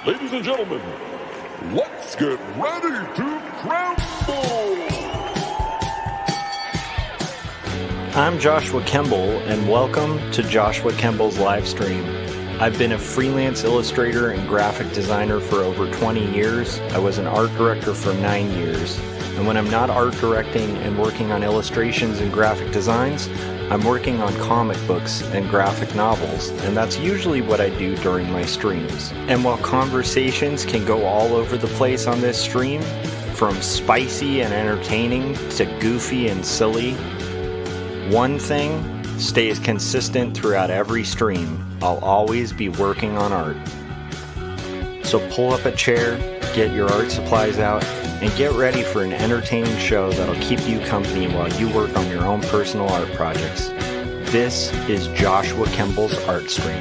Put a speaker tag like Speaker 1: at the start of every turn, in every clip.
Speaker 1: Ladies and gentlemen, let's get ready to crumble!
Speaker 2: I'm Joshua Kemble, and welcome to Joshua Kemble's Livestream. I've been a freelance illustrator and graphic designer for over 20 years. I was an art director for 9 years. And when I'm not art directing and working on illustrations and graphic designs, I'm working on comic books and graphic novels, and that's usually what I do during my streams. And while conversations can go all over the place on this stream, from spicy and entertaining to goofy and silly, one thing stays consistent throughout every stream. I'll always be working on art. So pull up a chair, get your art supplies out, and get ready for an entertaining show that'll keep you company while you work on your own personal art projects. This is Joshua Kemble's Art Stream.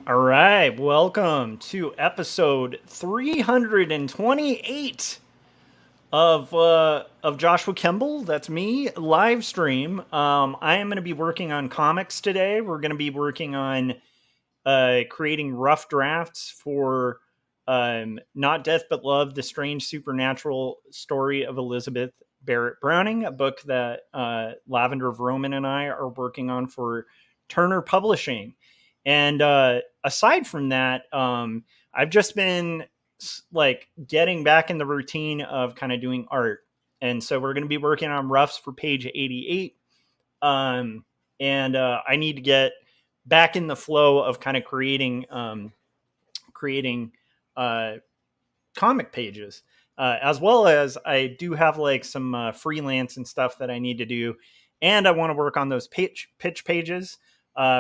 Speaker 2: All right, welcome to episode 328 of Joshua Kemble. That's me, live stream. I am going to be working on comics today. We're going to be working on creating rough drafts for Not Death But Love: The Strange Supernatural Story of Elizabeth Barrett Browning, a book that Lavender Vroman and I are working on for Turner Publishing. And aside from that, I've just been like getting back in the routine of kind of doing art. And so we're going to be working on roughs for page 88. And I need to get back in the flow of kind of creating comic pages, as well as I do have like some freelance and stuff that I need to do. And I want to work on those pitch pages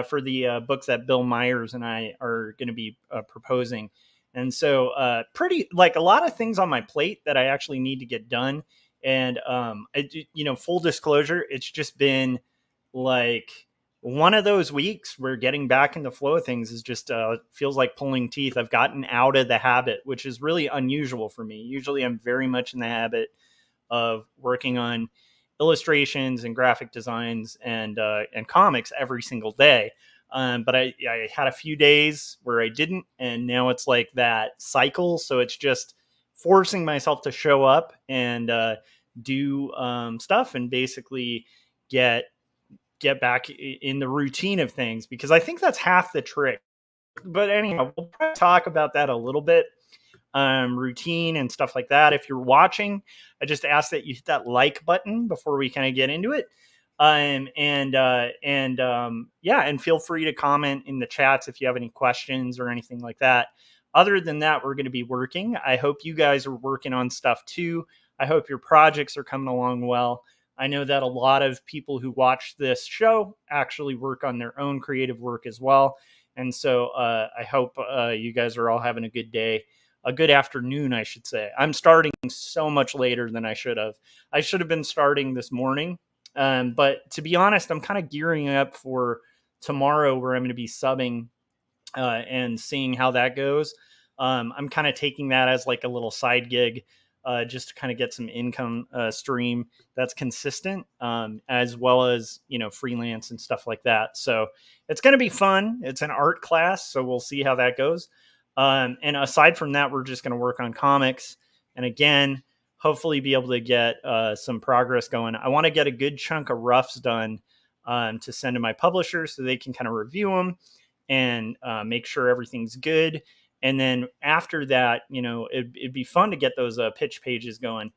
Speaker 2: for the book that Bill Myers and I are going to be proposing. And so pretty like a lot of things on my plate that I actually need to get done. And, full disclosure, it's just been like one of those weeks where getting back in the flow of things is just feels like pulling teeth. I've gotten out of the habit, which is really unusual for me. Usually I'm very much in the habit of working on illustrations and graphic designs and comics every single day. But I had a few days where I didn't, and now it's like that cycle. So it's just forcing myself to show up and do stuff and basically get back in the routine of things, because I think that's half the trick. But anyhow, we'll talk about that a little bit. Routine and stuff like that. If you're watching, I just ask that you hit that like button before we kind of get into it. And feel free to comment in the chats if you have any questions or anything like that. Other than that, we're going to be working. I hope you guys are working on stuff too. I hope your projects are coming along well. I know that a lot of people who watch this show actually work on their own creative work as well. And so I hope you guys are all having a good day. A good afternoon, I should say. I'm starting so much later than I should have. I should have been starting this morning. But to be honest, I'm kind of gearing up for tomorrow where I'm going to be subbing and seeing how that goes. I'm kind of taking that as like a little side gig just to kind of get some income stream that's consistent, as well as, freelance and stuff like that. So it's going to be fun. It's an art class, so we'll see how that goes. And aside from that, we're just going to work on comics. And again, hopefully be able to get some progress going. I want to get a good chunk of roughs done to send to my publisher so they can kind of review them and make sure everything's good. And then after that, it'd be fun to get those pitch pages going.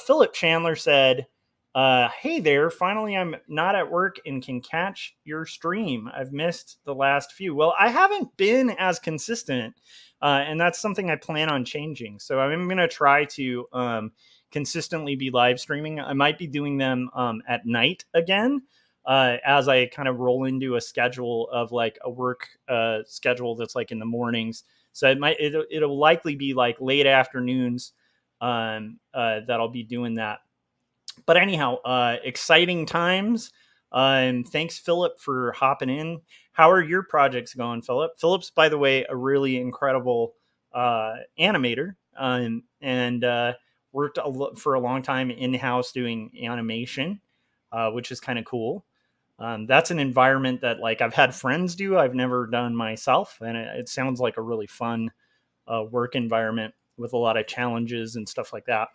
Speaker 2: Philip Chandler said, hey there, finally I'm not at work and can catch your stream. I've missed the last few. Well, I haven't been as consistent, and that's something I plan on changing. So I'm going to try to consistently be live streaming. I might be doing them at night again, as I kind of roll into a schedule of like a work schedule that's like in the mornings. So it'll likely be like late afternoons that I'll be doing that. But anyhow, exciting times. Thanks, Philip, for hopping in. How are your projects going, Philip? Philip's, by the way, a really incredible animator, and worked for a long time in-house doing animation, which is kind of cool. That's an environment that like I've had friends do. I've never done myself, and it sounds like a really fun work environment with a lot of challenges and stuff like that.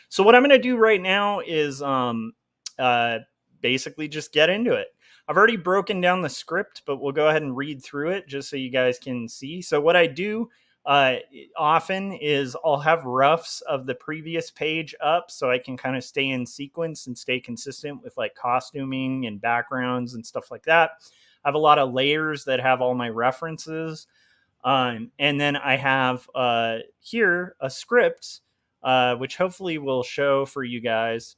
Speaker 2: So what I'm going to do right now is uh, basically just get into it. I've already broken down the script, but we'll go ahead and read through it just so you guys can see. So what I do uh, often is I'll have roughs of the previous page up so I can kind of stay in sequence and stay consistent with like costuming and backgrounds and stuff like that. I have a lot of layers that have all my references. And then I have here a script, which hopefully will show for you guys.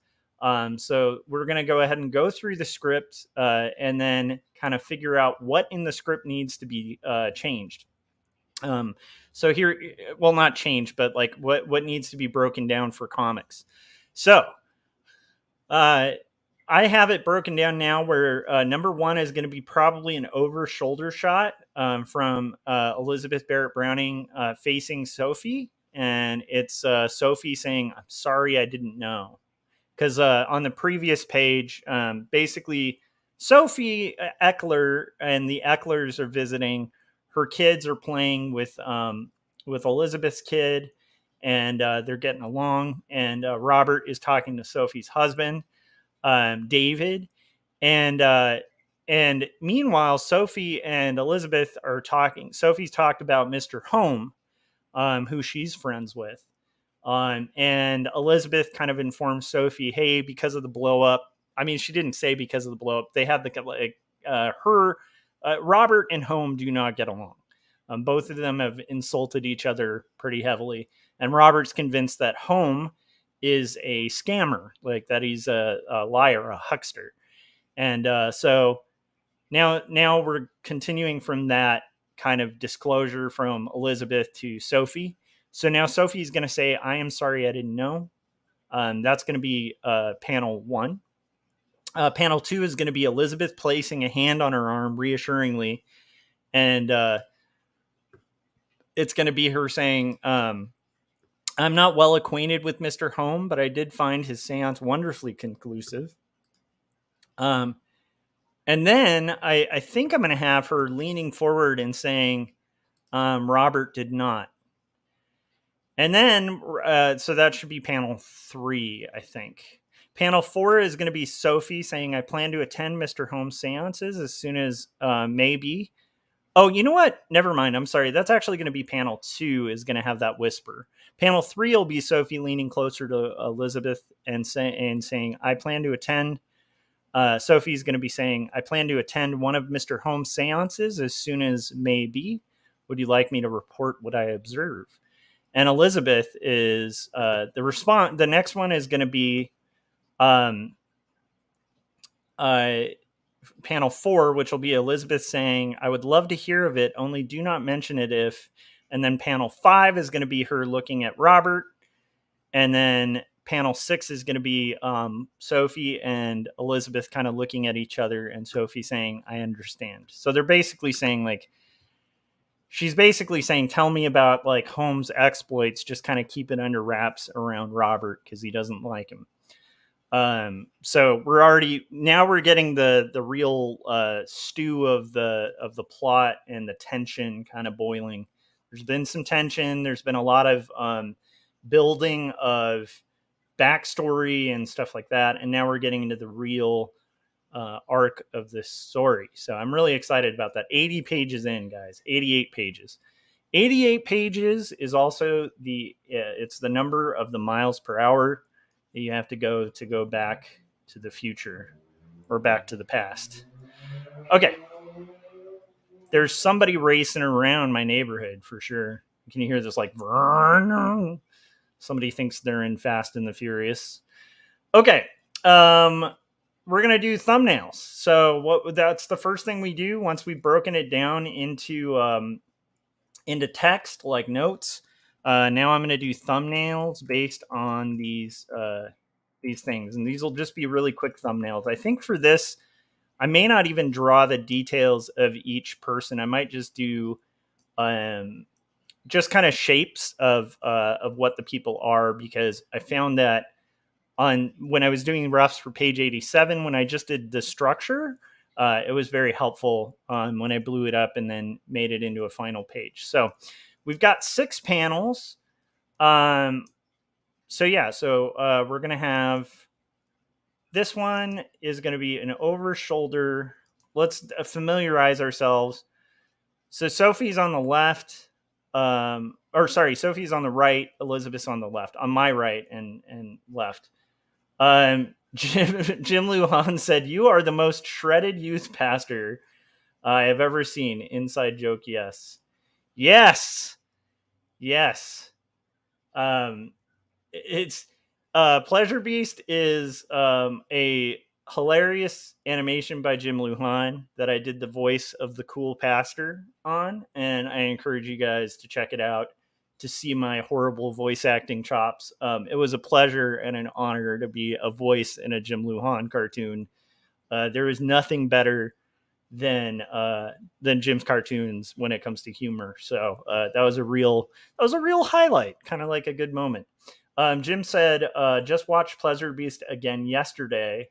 Speaker 2: So we're going to go ahead and go through the script and then kind of figure out what in the script needs to be changed. So here, well, not changed, but like what needs to be broken down for comics. So I have it broken down now where number one is going to be probably an over shoulder shot from Elizabeth Barrett Browning facing Sophie. And it's Sophie saying, "I'm sorry, I didn't know." Because on the previous page, basically, Sophie Eckler and the Ecklers are visiting. Her kids are playing with Elizabeth's kid, and they're getting along. And Robert is talking to Sophie's husband, David, and meanwhile, Sophie and Elizabeth are talking. Sophie's talked about Mr. Home, who she's friends with, and Elizabeth kind of informs Sophie, "Hey, because of the blow up." I mean, she didn't say because of the blow up. They have the like Robert and Home do not get along. Both of them have insulted each other pretty heavily, and Robert's convinced that Home is a scammer, like that he's a liar, a huckster. And so now we're continuing from that kind of disclosure from Elizabeth to Sophie. So now Sophie's going to say, "I am sorry, I didn't know." That's going to be panel one. Panel two is going to be Elizabeth placing a hand on her arm reassuringly. And it's going to be her saying, "I'm not well acquainted with Mr. Home, but I did find his seance wonderfully conclusive." And then I think I'm going to have her leaning forward and saying, "Robert did not." And then, so that should be panel three, I think. Panel four is going to be Sophie saying, "I plan to attend Mr. Holmes' seances as soon as maybe." Oh, you know what? Never mind. I'm sorry. That's actually going to be panel two is going to have that whisper. Panel three will be Sophie leaning closer to Elizabeth and saying, "I plan to attend." Sophie's going to be saying, "I plan to attend one of Mr. Holmes' seances as soon as may be. Would you like me to report what I observe?" And Elizabeth is the response. The next one is going to be um, panel four, which will be Elizabeth saying, "I would love to hear of it, only do not mention it if." And then panel five is going to be her looking at Robert. And then panel six is going to be Sophie and Elizabeth kind of looking at each other and Sophie saying, "I understand." So they're basically saying like, she's basically saying, "Tell me about like Holmes' exploits, just kind of keep it under wraps around Robert because he doesn't like him." So we're getting the real stew of the plot and the tension kind of boiling. There's been some tension. There's been a lot of building of backstory and stuff like that, and now we're getting into the real arc of this story. So I'm really excited about that. 80 pages in, guys. 88 pages. 88 pages is also it's the number of the miles per hour that you have to go back to the future or back to the past. Okay. There's somebody racing around my neighborhood for sure. Can you hear this like somebody thinks they're in Fast and the Furious. Okay. We're going to do thumbnails. So that's the first thing we do once we've broken it down into text like notes. Now I'm going to do thumbnails based on these things, and these will just be really quick thumbnails. I think for this, I may not even draw the details of each person. I might just do just kind of shapes of what the people are, because I found that on when I was doing roughs for page 87, when I just did the structure, it was very helpful when I blew it up and then made it into a final page. So we've got 6 panels. So yeah, so we're going to have, this one is going to be an over shoulder. Let's familiarize ourselves. So Sophie's on the left, Sophie's on the right, Elizabeth's on the left, on my right and left. Jim Lujan said, "You are the most shredded youth pastor I have ever seen." Inside joke, yes. Yes. Yes. It's Pleasure Beast is a hilarious animation by Jim Lujan that I did the voice of the cool pastor on, and I encourage you guys to check it out to see my horrible voice acting chops. It was a pleasure and an honor to be a voice in a Jim Lujan cartoon. There is nothing better than Jim's cartoons when it comes to humor. So that was a real highlight, kind of like a good moment. Jim said, "Just watched Pleasure Beast again yesterday.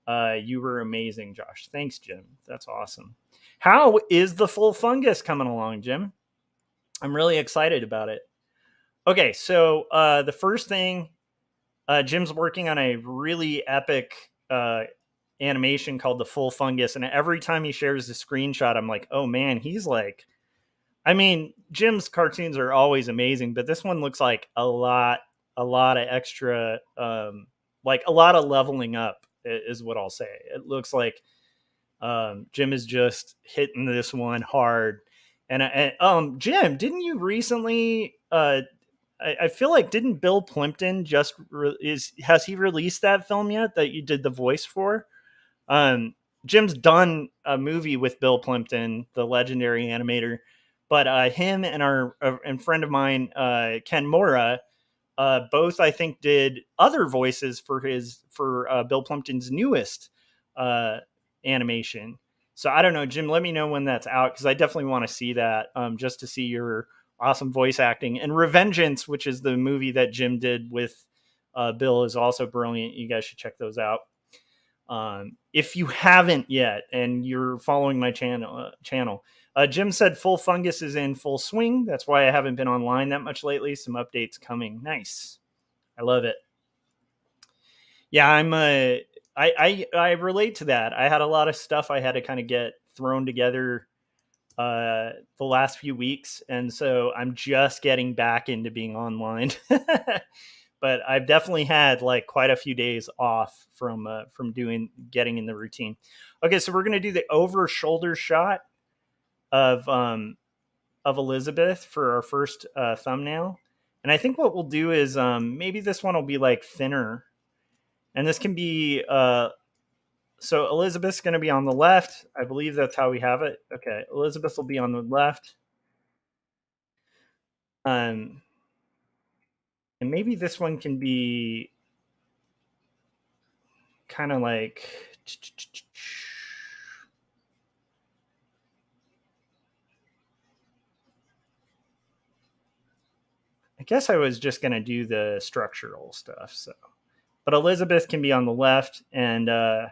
Speaker 2: You were amazing, Josh." Thanks, Jim. That's awesome. How is the full fungus coming along, Jim? I'm really excited about it. Okay, so the first thing, Jim's working on a really epic animation called the full fungus, and every time he shares the screenshot, I'm like, oh man, he's like, I mean, Jim's cartoons are always amazing, but this one looks like a lot of extra, like a lot of leveling up is what I'll say. It looks like Jim is just hitting this one hard. And Jim, didn't you recently? I feel like, didn't Bill Plimpton just has he released that film yet that you did the voice for? Jim's done a movie with Bill Plimpton, the legendary animator, but him and our and friend of mine, Ken Mora, both I think did other voices for Bill Plimpton's newest animation. So I don't know, Jim. Let me know when that's out, because I definitely want to see that, just to see your awesome voice acting. And Revengeance, which is the movie that Jim did with Bill, is also brilliant. You guys should check those out. If you haven't yet and you're following my channel, Jim said full fungus is in full swing. That's why I haven't been online that much lately. Some updates coming. Nice. I love it. Yeah, I relate to that. I had a lot of stuff I had to kind of get thrown together the last few weeks, and so I'm just getting back into being online. But I've definitely had like quite a few days off from getting in the routine. Okay, so we're gonna do the over shoulder shot of Elizabeth for our first thumbnail, and I think what we'll do is maybe this one will be like thinner, and this can be so Elizabeth's gonna be on the left. I believe that's how we have it. Okay, Elizabeth will be on the left. And maybe this one can be kind of like, I guess I was just going to do the structural stuff. So, but Elizabeth can be on the left, and then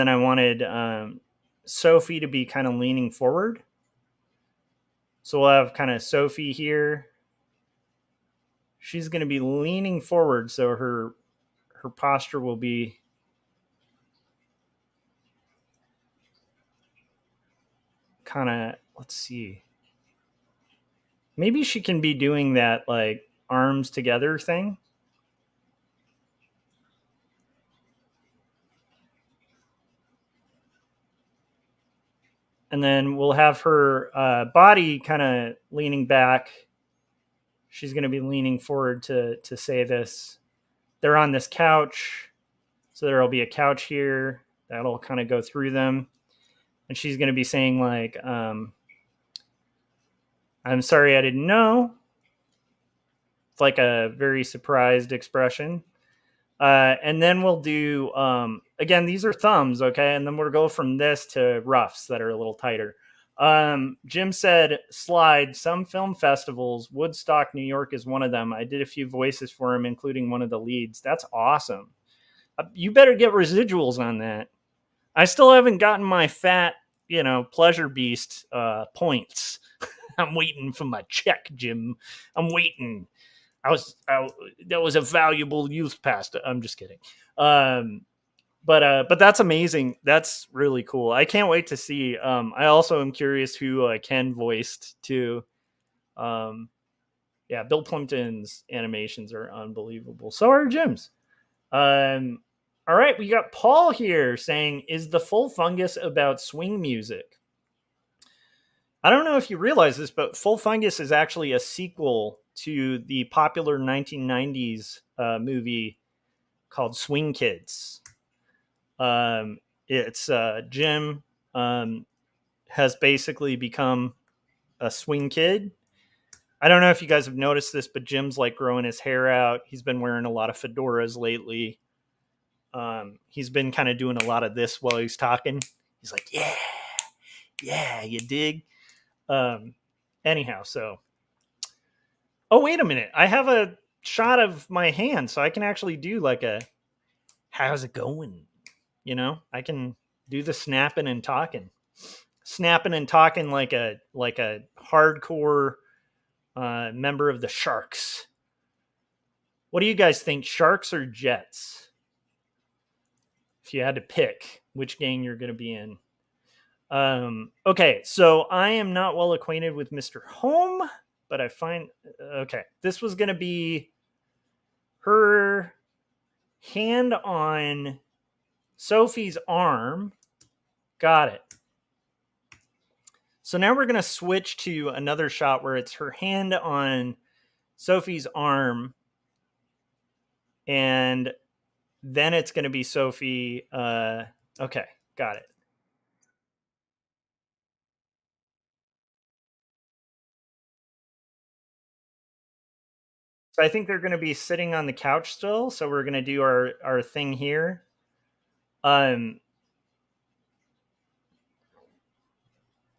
Speaker 2: I wanted Sophie to be kind of leaning forward. So we'll have kind of Sophie here. She's going to be leaning forward, so her posture will be kind of, let's see. Maybe she can be doing that like arms together thing. And then we'll have her body kind of leaning back. She's going to be leaning forward to say this. They're on this couch, so there will be a couch here that'll kind of go through them, and she's going to be saying like, "I'm sorry, I didn't know." It's like a very surprised expression. And then we'll do Again, these are thumbs, okay? And then we'll go from this to roughs that are a little tighter. Jim said, slide, some film festivals, Woodstock, New York is one of them. I did a few voices for him, including one of the leads. That's awesome. You better get residuals on that. I still haven't gotten my fat, pleasure beast points. I'm waiting for my check, Jim. I'm waiting. That was a valuable youth pass. I'm just kidding. But that's amazing. That's really cool. I can't wait to see. I also am curious who Ken voiced too. Yeah, Bill Plimpton's animations are unbelievable. So are Jim's. All right, we got Paul here saying, "Is the Full Fungus about swing music?" I don't know if you realize this, but Full Fungus is actually a sequel to the popular 1990s movie called Swing Kids. It's Jim has basically become a swing kid. I don't know if you guys have noticed this, but Jim's like growing his hair out. He's been wearing a lot of fedoras lately. He's been kind of doing a lot of this while he's talking. He's like, yeah, you dig? Anyhow, so. Oh, wait a minute. I have a shot of my hand, so I can actually do like a, how's it going? I can do the snapping and talking. Snapping and talking like a hardcore member of the Sharks. What do you guys think, Sharks or Jets? If you had to pick which gang you're going to be in. Okay, so I am not well acquainted with Mr. Home, but I find okay. This was going to be her hand on Sophie's arm. Got it. So now we're going to switch to another shot where it's her hand on Sophie's arm, and then it's going to be Sophie. Okay, got it. So I think they're going to be sitting on the couch still. So we're going to do our thing here. I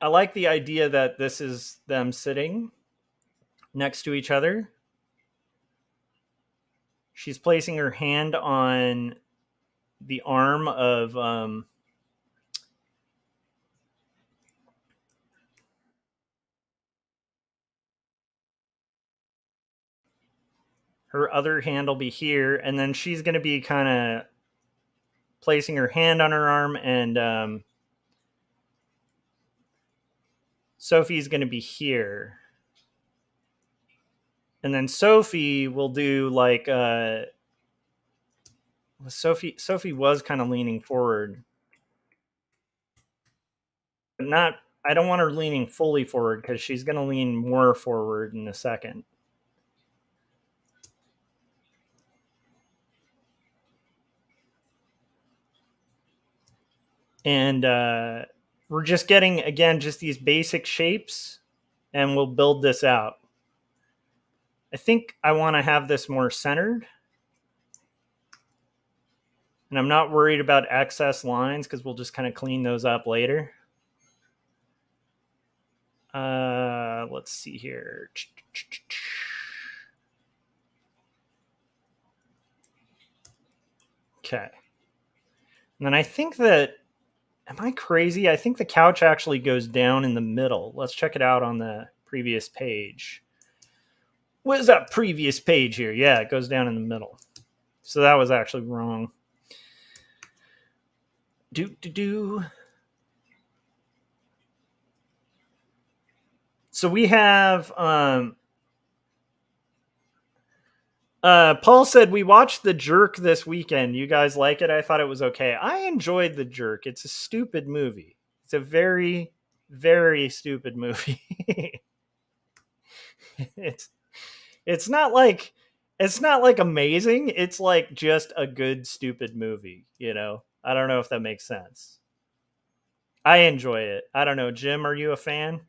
Speaker 2: like the idea that this is them sitting next to each other. She's placing her hand on the arm of her other hand will be here, and then she's going to be kind of placing her hand on her arm, and Sophie's going to be here. And then Sophie will do like Sophie was kind of leaning forward. But not I don't want her leaning fully forward because she's going to lean more forward in a second. And we're just getting, again, just these basic shapes, and we'll build this out. I think I want to have this more centered. And I'm not worried about excess lines because we'll just kind of clean those up later. Let's see here. Okay. And then I think that, am I crazy? I think the couch actually goes down in the middle. Let's check it out on the previous page. What is that previous page here? Yeah, it goes down in the middle. So that was actually wrong. So we have Paul said we watched The Jerk this weekend. You guys like it? I thought it was okay. I enjoyed The Jerk. It's a stupid movie. It's a very, very stupid movie. it's not like amazing. It's like just a good stupid movie, I don't know if that makes sense. I enjoy it. I don't know, Jim, are you a fan?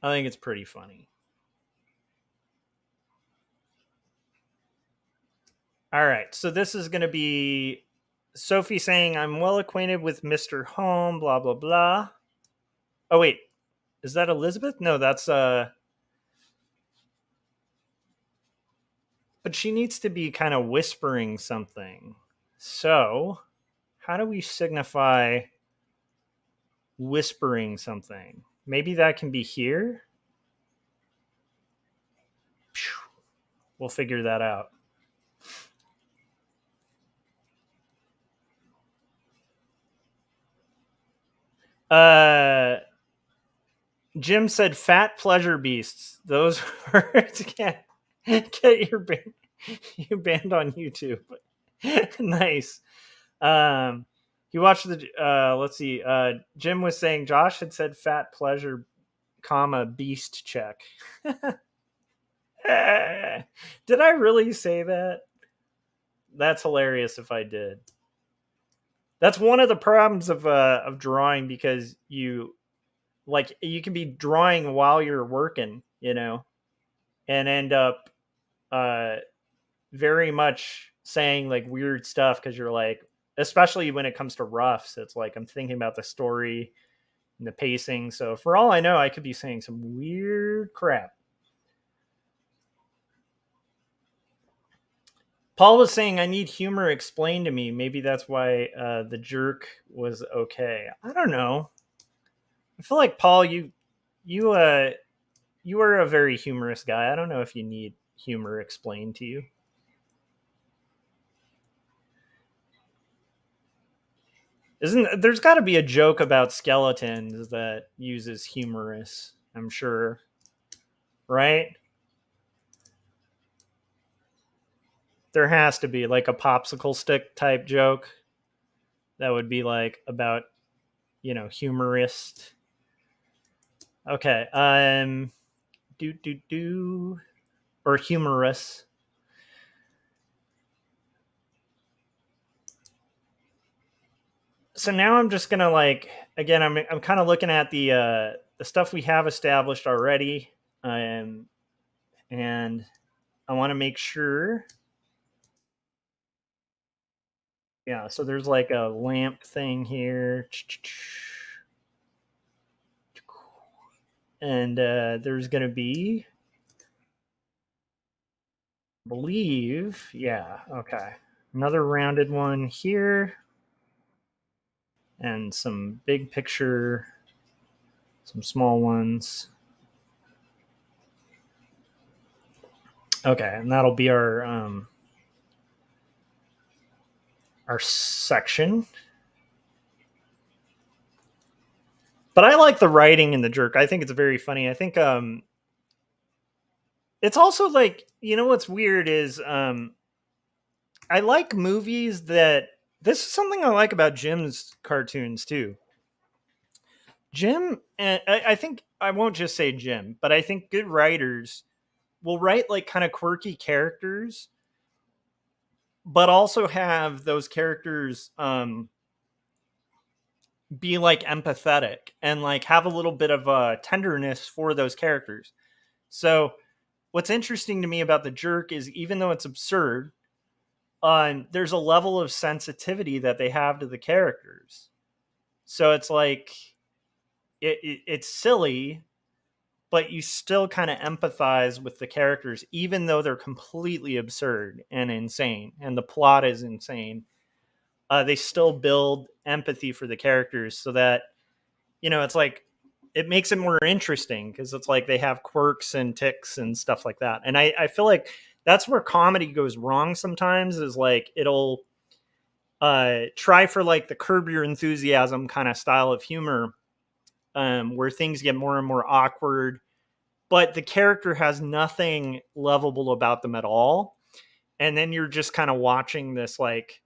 Speaker 2: I think it's pretty funny. All right, so this is going to be Sophie saying, I'm well acquainted with Mr. Home, blah, blah, blah. Oh, wait. Is that Elizabeth? No, that's... But she needs to be kind of whispering something. So, how do we signify whispering something? Maybe that can be here? We'll figure that out. Jim said fat pleasure beasts. Those words can't get you banned on YouTube. Nice. You watched the let's see. Jim was saying Josh had said fat pleasure, comma, beast check. Did I really say that? That's hilarious if I did. That's one of the problems of drawing, because you can be drawing while you're working, and end up uh very much saying like weird stuff, because you're like, especially when it comes to roughs, it's like I'm thinking about the story and the pacing. So for all I know, I could be saying some weird crap. Paul was saying I need humor explained to me. Maybe that's why the jerk was okay. I don't know. I feel like Paul, you you are a very humorous guy. I don't know if you need humor explained to you. Isn't there's got to be a joke about skeletons that uses humorous? I'm sure, right? There has to be like a popsicle stick type joke that would be like about humorist. Okay, do or humorous. So now I'm just gonna again. I'm kind of looking at the stuff we have established already, and I want to make sure. Yeah, so there's like a lamp thing here, and there's gonna be, I believe, yeah, okay, another rounded one here, and some big picture, some small ones. Okay, and that'll be our section. But I like the writing in the jerk. I think it's very funny. I think it's also like, what's weird is I like movies that, this is something I like about Jim's cartoons too. Jim, and I think I won't just say Jim, but I think good writers will write like kind of quirky characters, but also have those characters be like empathetic and like have a little bit of a tenderness for those characters. So what's interesting to me about the jerk is, even though it's absurd, there's a level of sensitivity that they have to the characters. So it's like it's silly, but you still kind of empathize with the characters, even though they're completely absurd and insane, and the plot is insane. They still build empathy for the characters, so that it's like it makes it more interesting, because it's like they have quirks and ticks and stuff like that. And I feel like that's where comedy goes wrong sometimes, is like it'll try for like the Curb Your Enthusiasm kind of style of humor, where things get more and more awkward, but the character has nothing lovable about them at all. And then you're just kind of watching this like,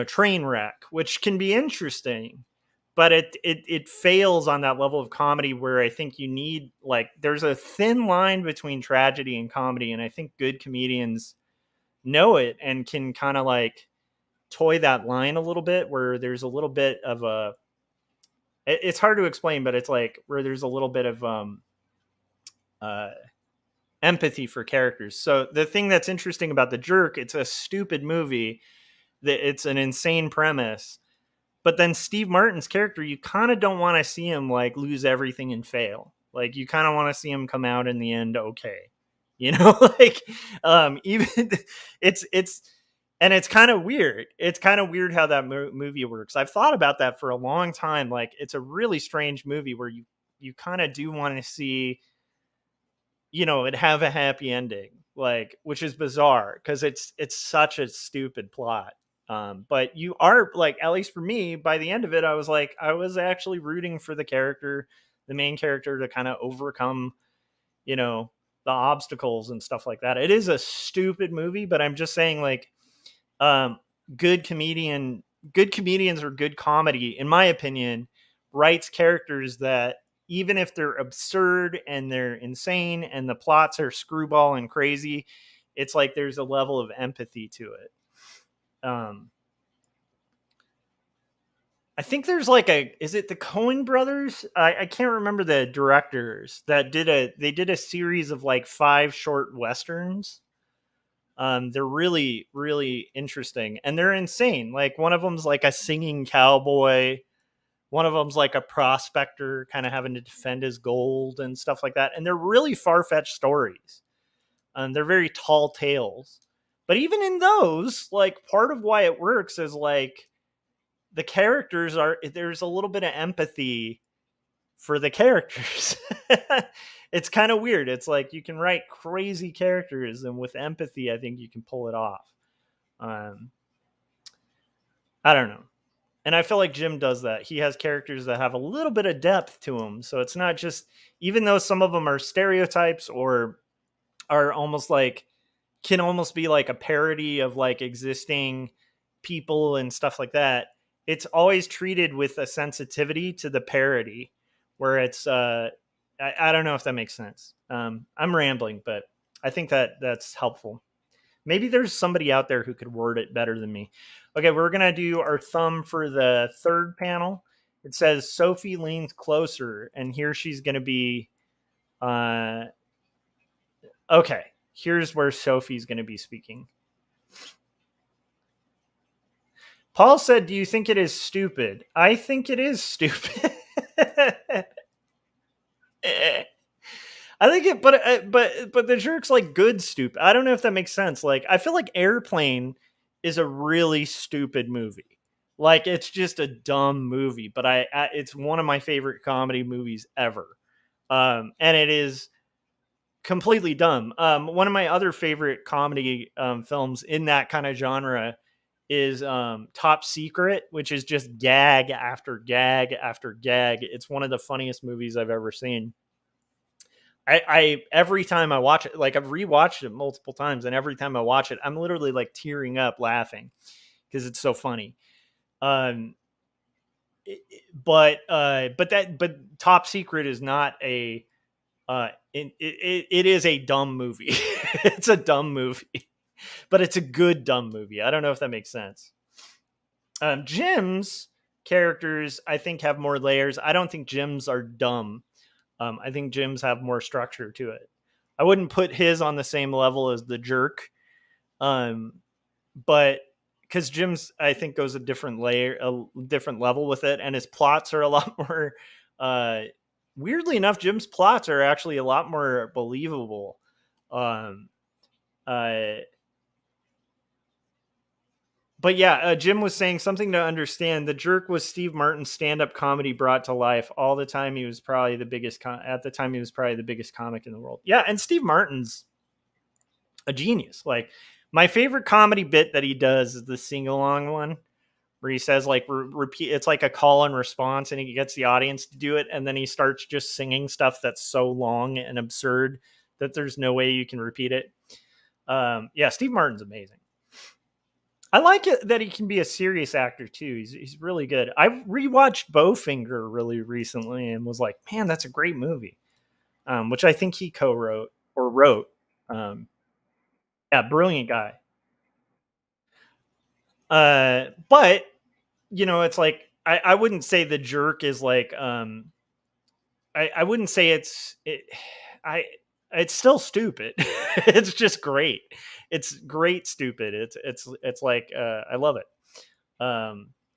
Speaker 2: train wreck, which can be interesting, but it fails on that level of comedy, where I think you need, like, there's a thin line between tragedy and comedy, and I think good comedians know it and can kind of like toy that line a little bit, where there's a little bit of it's hard to explain, but it's like where there's a little bit of uh empathy for characters. So the thing that's interesting about The Jerk, it's a stupid movie, that it's an insane premise, but then Steve Martin's character, you kind of don't want to see him like lose everything and fail. Like you kind of want to see him come out in the end okay. You know, like even it's and it's kind of weird. It's kind of weird how that movie works. I've thought about that for a long time. Like it's a really strange movie where you kind of do want to see, you know, it have a happy ending, like, which is bizarre because it's such a stupid plot. But you are like, at least for me, by the end of it, I was like, I was actually rooting for the character, the main character, to kind of overcome, you know, the obstacles and stuff like that. It is a stupid movie, but I'm just saying, like, um, good comedian, good comedians or good comedy, in my opinion, writes characters that even if they're absurd and they're insane and the plots are screwball and crazy, it's like there's a level of empathy to it. Um, I think there's like is it the Coen brothers? I can't remember the directors that they did a series of like 5 short westerns. They're really, really interesting and they're insane. Like one of them's like a singing cowboy. One of them's like a prospector kind of having to defend his gold and stuff like that. And they're really far-fetched stories. They're very tall tales. But even in those, like part of why it works is like the characters there's a little bit of empathy for the characters. It's kind of weird. It's like you can write crazy characters, and with empathy, I think you can pull it off. Um, I don't know. And I feel like Jim does that. He has characters that have a little bit of depth to them. So it's not just, even though some of them are stereotypes or are almost like, can almost be like a parody of like existing people and stuff like that, it's always treated with a sensitivity to the parody where it's I don't know if that makes sense. I'm rambling, but I think that that's helpful. Maybe there's somebody out there who could word it better than me. Okay, we're gonna do our thumb for the third panel. It says Sophie leans closer, and here she's gonna be uh okay, here's where Sophie's gonna be speaking. Paul said, "Do you think it is stupid?" I think it is stupid. I think it, but the jerk's like good stupid. I don't know if that makes sense. Like I feel like Airplane is a really stupid movie. Like it's just a dumb movie, but it's one of my favorite comedy movies ever. And it is completely dumb. One of my other favorite comedy films in that kind of genre is Top Secret, which is just gag after gag after gag. It's one of the funniest movies I've ever seen. I every time I watch it, like I've rewatched it multiple times, and every time I watch it, I'm literally like tearing up laughing because it's so funny. Um, but Top Secret is not a it is a dumb movie. It's a dumb movie, but it's a good dumb movie. I don't know if that makes sense. Jim's characters, I think, have more layers. I don't think Jim's are dumb. I think Jim's have more structure to it. I wouldn't put his on the same level as the jerk, but because Jim's, I think, goes a different different level with it, and his plots are a lot more. Weirdly enough, Jim's plots are actually a lot more believable. Um, uh, but yeah, Jim was saying something to understand. The Jerk was Steve Martin's stand-up comedy brought to life. All the time, he was probably the biggest. At the time, he was probably the biggest comic in the world. Yeah, and Steve Martin's a genius. Like my favorite comedy bit that he does is the sing-along one, where he says like repeat. It's like a call and response, and he gets the audience to do it, and then he starts just singing stuff that's so long and absurd that there's no way you can repeat it. Yeah, Steve Martin's amazing. I like it that he can be a serious actor too. He's really good. I rewatched Bowfinger really recently and was like, man, that's a great movie. Which I think he co-wrote or wrote. Um, yeah, brilliant guy. But you know, it's like I wouldn't say The Jerk is like I wouldn't say I It's still stupid. It's just great. It's great stupid. It's like I love it.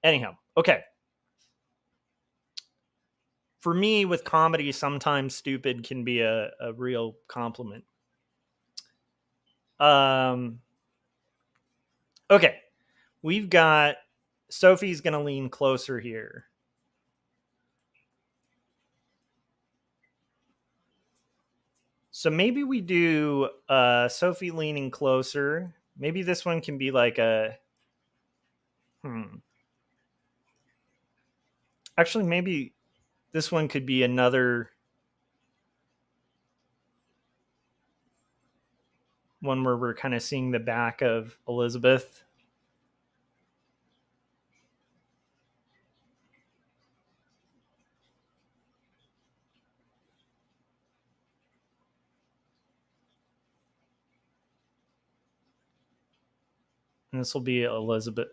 Speaker 2: Anyhow, okay. For me with comedy, sometimes stupid can be a real compliment. Um okay. We've got Sophie's gonna lean closer here. So maybe we do Sophie leaning closer. Maybe this one can be like a Actually, maybe this one could be another one where we're kind of seeing the back of Elizabeth. And this will be Elizabeth.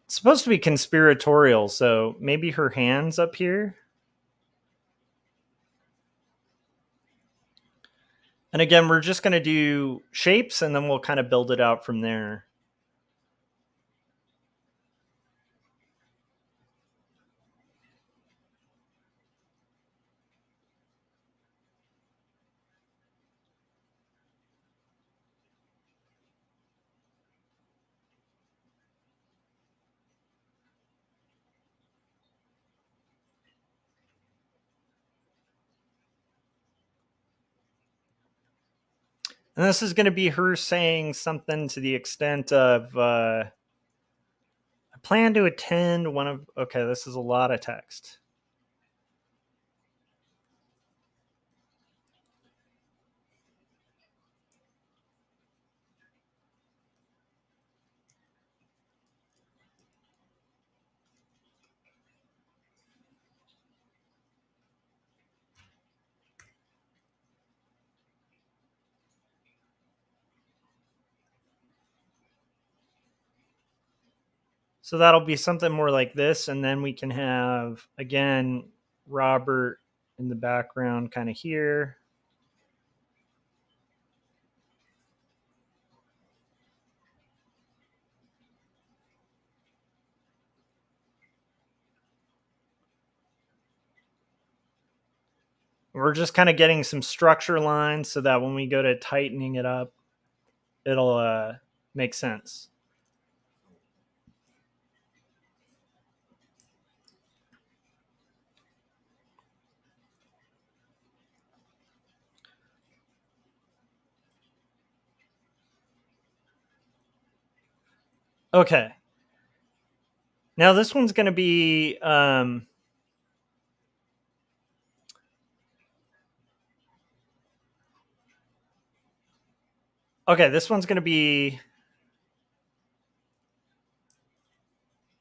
Speaker 2: It's supposed to be conspiratorial, so maybe her hands up here. And again, we're just going to do shapes and then we'll kind of build it out from there. And this is going to be her saying something to the extent of, I plan to attend one of, okay, this is a lot of text. So that'll be something more like this. And then we can have, again, Robert in the background kind of here. We're just kind of getting some structure lines so that when we go to tightening it up, it'll make sense. Okay. Now this one's going to be okay, this one's going to be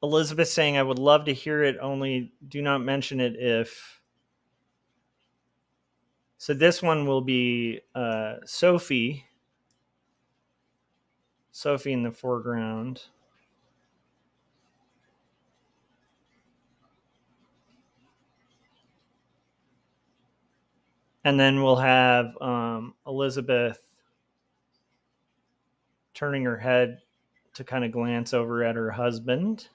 Speaker 2: Elizabeth saying, I would love to hear it, only do not mention it if. So this one will be Sophie. Sophie in the foreground. And then we'll have Elizabeth turning her head to kind of glance over at her husband.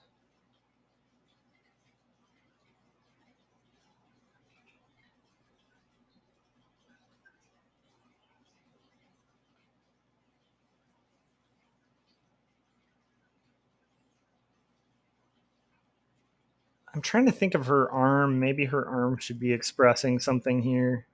Speaker 2: I'm trying to think of her arm. Maybe her arm should be expressing something here.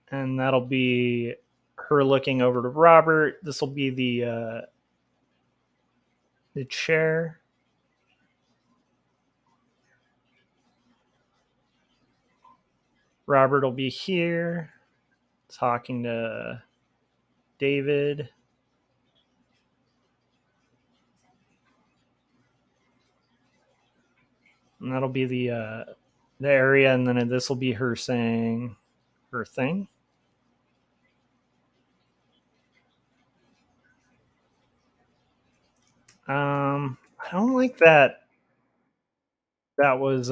Speaker 2: And that'll be her looking over to Robert. This will be the chair. Robert will be here talking to David. And that'll be the area, and then this will be her saying her thing. I don't like that. That was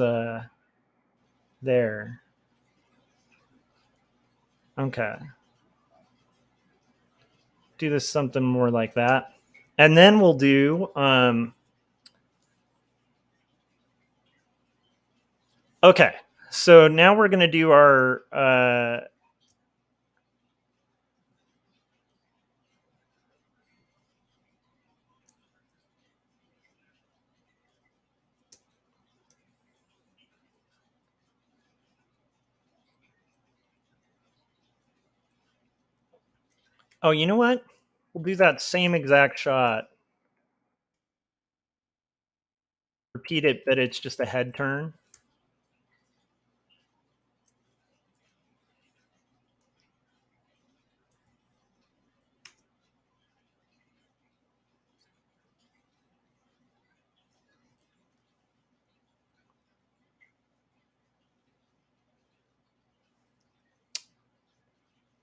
Speaker 2: there. Okay. Do this something more like that. And then we'll do okay. So now we're gonna do our oh, you know what? We'll do that same exact shot. Repeat it, but it's just a head turn.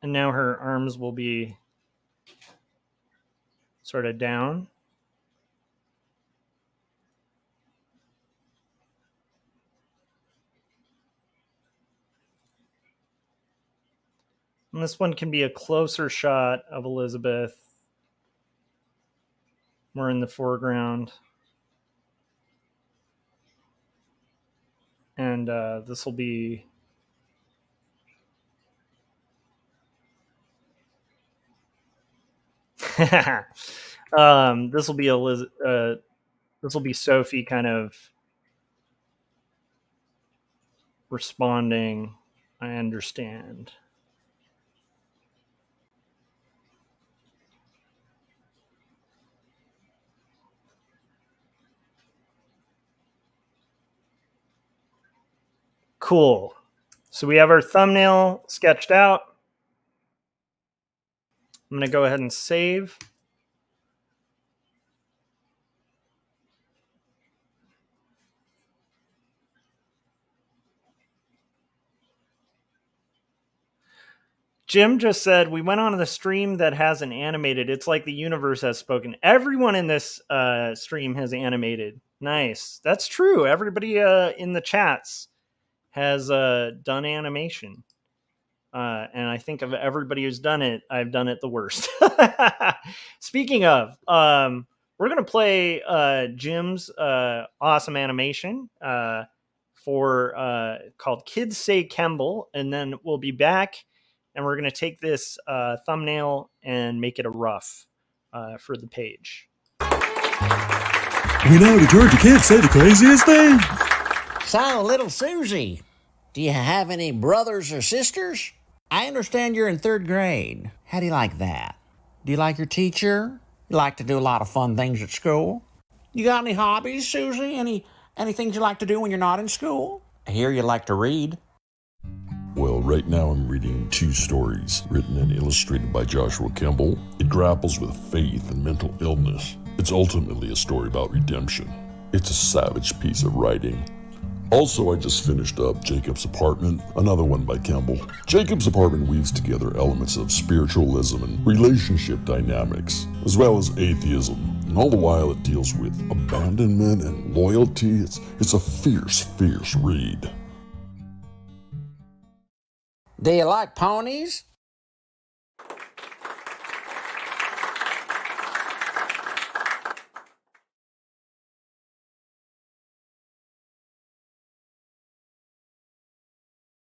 Speaker 2: And now her arms will be sort of down. And this one can be a closer shot of Elizabeth. More in the foreground. And this will be this will be this will be Sophie kind of responding. I understand. Cool. So we have our thumbnail sketched out. I'm going to go ahead and save. Jim just said, we went on the stream that hasn't animated. It's like the universe has spoken. Everyone in this stream has animated. Nice. That's true. Everybody in the chats has done animation. And I think of everybody who's done it, I've done it the worst. Speaking of, we're going to play Jim's awesome animation for called Kids Say Kemble. And then we'll be back and we're going to take this thumbnail and make it a rough for the page.
Speaker 3: We know the Georgia kids say the craziest thing.
Speaker 4: So, little Susie, do you have any brothers or sisters? I understand you're in 3rd grade. How do you like that? Do you like your teacher? You like to do a lot of fun things at school? You got any hobbies, Susie? Any things you like to do when you're not in school? I hear you like to read.
Speaker 3: Well, right now I'm reading 2 stories written and illustrated by Joshua Kemble. It grapples with faith and mental illness. It's ultimately a story about redemption. It's a savage piece of writing. Also, I just finished up Jacob's Apartment, another one by Kemble. Jacob's Apartment weaves together elements of spiritualism and relationship dynamics, as well as atheism, and all the while it deals with abandonment and loyalty. It's a fierce, fierce read.
Speaker 4: Do you like ponies?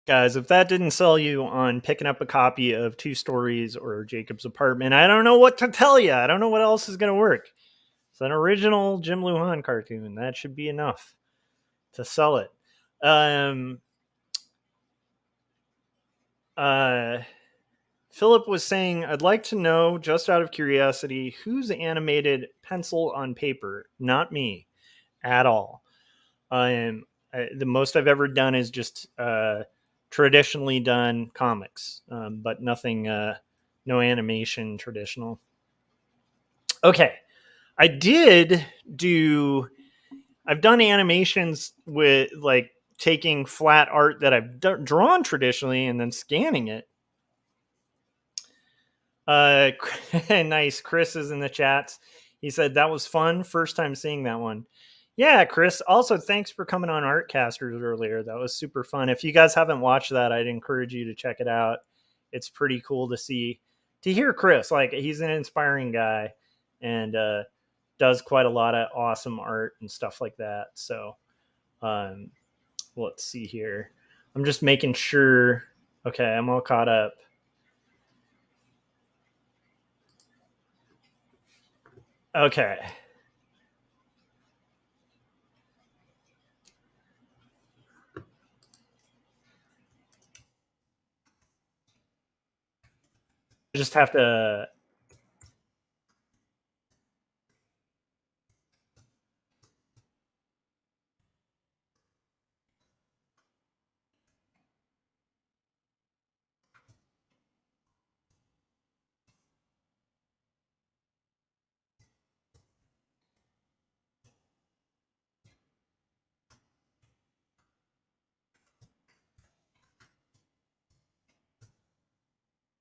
Speaker 2: Guys, if that didn't sell you on picking up a copy of 2 Stories or Jacob's Apartment, I don't know what to tell you. I don't know what else is going to work. It's an original Jim Lujan cartoon. That should be enough to sell it. Philip was saying, I'd like to know, just out of curiosity, who's animated pencil on paper? Not me at all. The most I've ever done is just traditionally done comics, but nothing, no animation traditional. Okay. I've done animations with like taking flat art that I've drawn traditionally and then scanning it. Nice. Chris is in the chats. He said that was fun. First time seeing that one. Yeah, Chris. Also, thanks for coming on Artcasters earlier. That was super fun. If you guys haven't watched that, I'd encourage you to check it out. It's pretty cool to hear Chris. Like, he's an inspiring guy and does quite a lot of awesome art and stuff like that. So, let's see here. I'm just making sure. Okay, I'm all caught up. Okay. I just have to.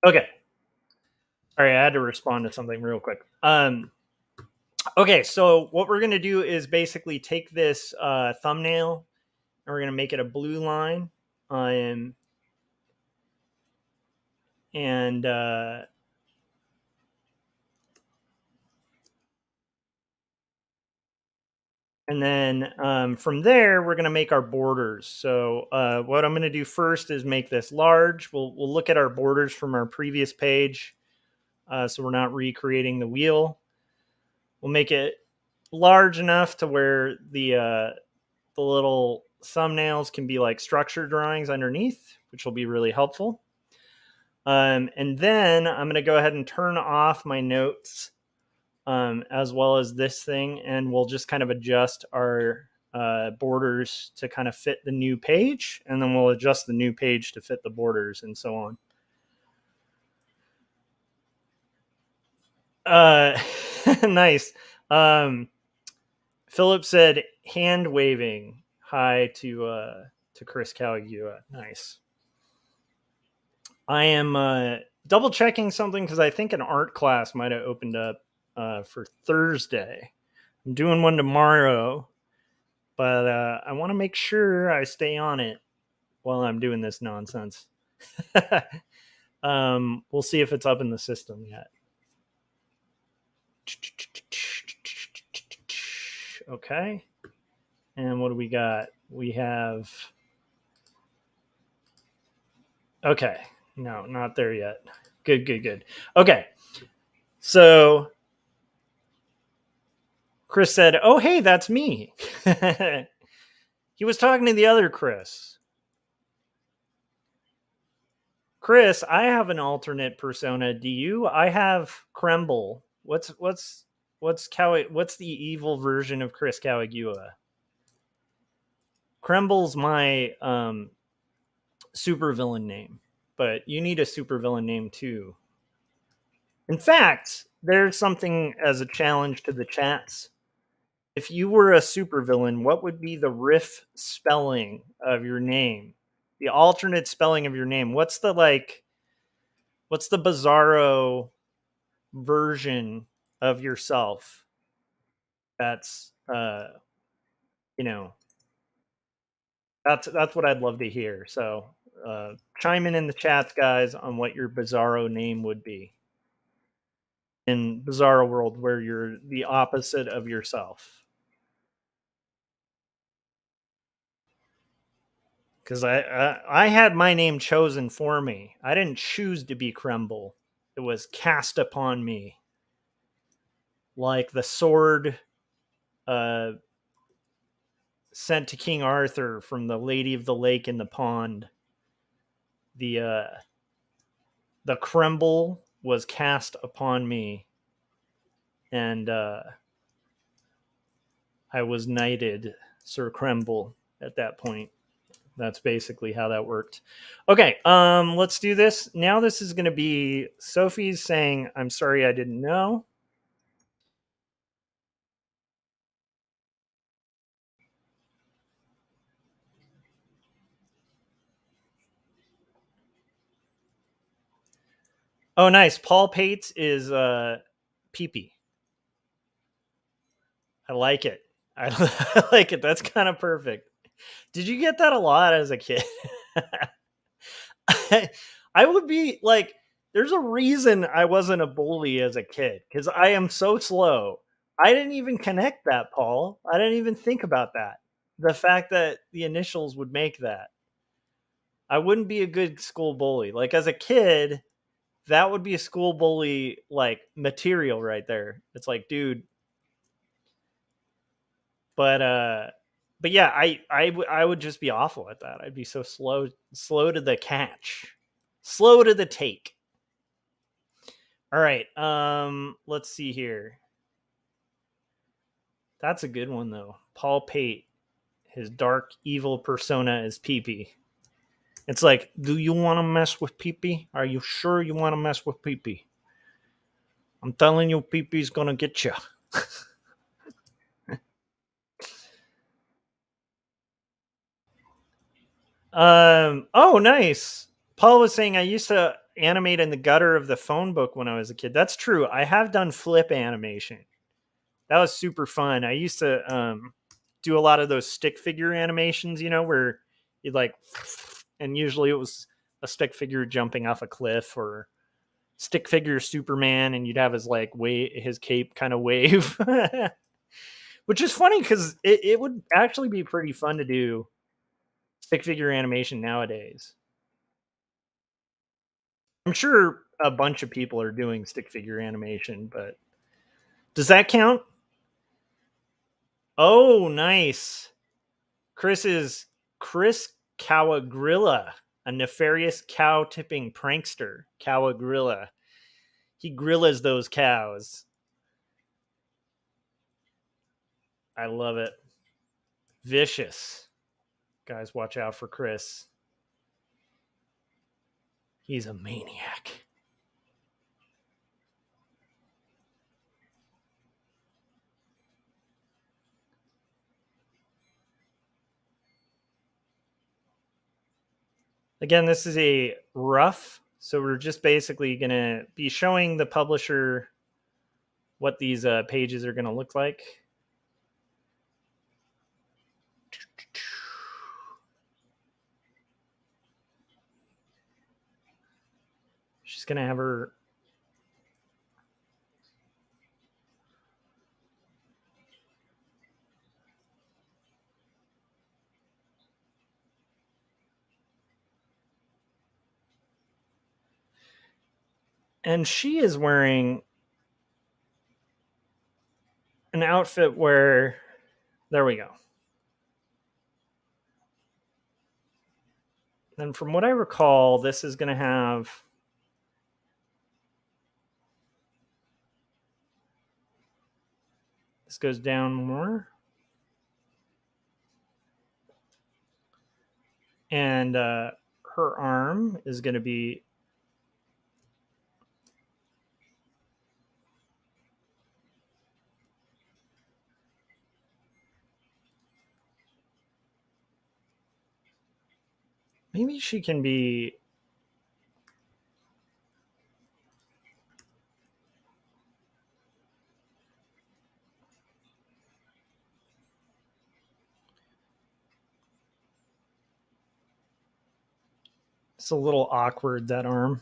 Speaker 2: Okay. Sorry, I had to respond to something real quick. Okay, so what we're gonna do is basically take this thumbnail and we're gonna make it a blue line, and then from there we're gonna make our borders. So what I'm gonna do first is make this large. We'll look at our borders from our previous page, so we're not recreating the wheel. We'll make it large enough to where the little thumbnails can be like structure drawings underneath, which will be really helpful. And then I'm going to go ahead and turn off my notes, as well as this thing, and we'll just kind of adjust our borders to kind of fit the new page, and then we'll adjust the new page to fit the borders, and so on. Nice. Philip said hand waving hi to Chris Caligula. Nice. I am double checking something because I think an art class might have opened up for Thursday. I'm doing one tomorrow, but I want to make sure I stay on it while I'm doing this nonsense. We'll see if it's up in the system yet. Okay. And what do we got? We have... Okay. No, not there yet. Good. Okay. So Chris said, "Oh, hey, that's me." He was talking to the other Chris. Chris, I have an alternate persona. Do you? I have Kemble. What's the evil version of Chris Caligula? Kremble's my supervillain name, but you need a supervillain name too. In fact, there's something as a challenge to the chats. If you were a supervillain, what would be the riff spelling of your name? The alternate spelling of your name. What's the bizarro version of yourself? That's that's what I'd love to hear. So chime in the chats, guys, on what your bizarro name would be in Bizarro World, where you're the opposite of yourself. Because I had my name chosen for me. I didn't choose to be Kemble. It was cast upon me, like the sword sent to King Arthur from the Lady of the Lake in the Pond. The Kemble was cast upon me, and I was knighted Sir Kemble at that point. That's basically how that worked. Okay, let's do this. Now this is going to be Sophie's saying, "I'm sorry I didn't know." Oh, nice. Paul Pates is Pee-Pee. I like it. I like it. That's kind of perfect. Did you get that a lot as a kid? I would be like, there's a reason I wasn't a bully as a kid because I am so slow. I didn't even connect that, Paul. I didn't even think about that. The fact that the initials would make that. I wouldn't be a good school bully. Like as a kid, that would be a school bully like material right there. It's like, dude. But yeah, I would just be awful at that. I'd be so slow to the catch, slow to the take. All right, let's see here. That's a good one though. Paul Pate, his dark evil persona is Pee-Pee. It's like, do you want to mess with Pee-Pee? Are you sure you want to mess with Pee-Pee? I'm telling you, Pee-Pee's gonna get you. Oh, nice. Paul was saying I used to animate in the gutter of the phone book when I was a kid. That's true. I have done flip animation. That was super fun. I used to do a lot of those stick figure animations, you know, where you'd like, and usually it was a stick figure jumping off a cliff or stick figure Superman, and you'd have his like his cape kind of wave, which is funny because it would actually be pretty fun to do stick figure animation nowadays. I'm sure a bunch of people are doing stick figure animation, but does that count? Oh, nice. Chris Cowagrilla, a nefarious cow tipping prankster. Cowagrilla. He grillas those cows. I love it. Vicious. Guys, watch out for Chris. He's a maniac. Again, this is a rough, so we're just basically going to be showing the publisher what these pages are going to look like. She's going to have her... And she is wearing an outfit where... There we go. And from what I recall, this is going to have... This goes down more. And her arm is going to be... Maybe she can be... It's a little awkward, that arm.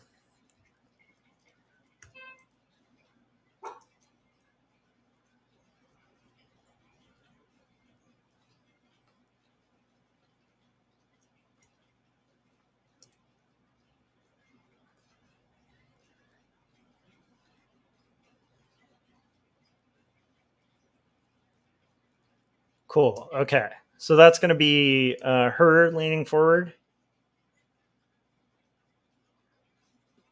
Speaker 2: Cool. Okay. So that's going to be her leaning forward.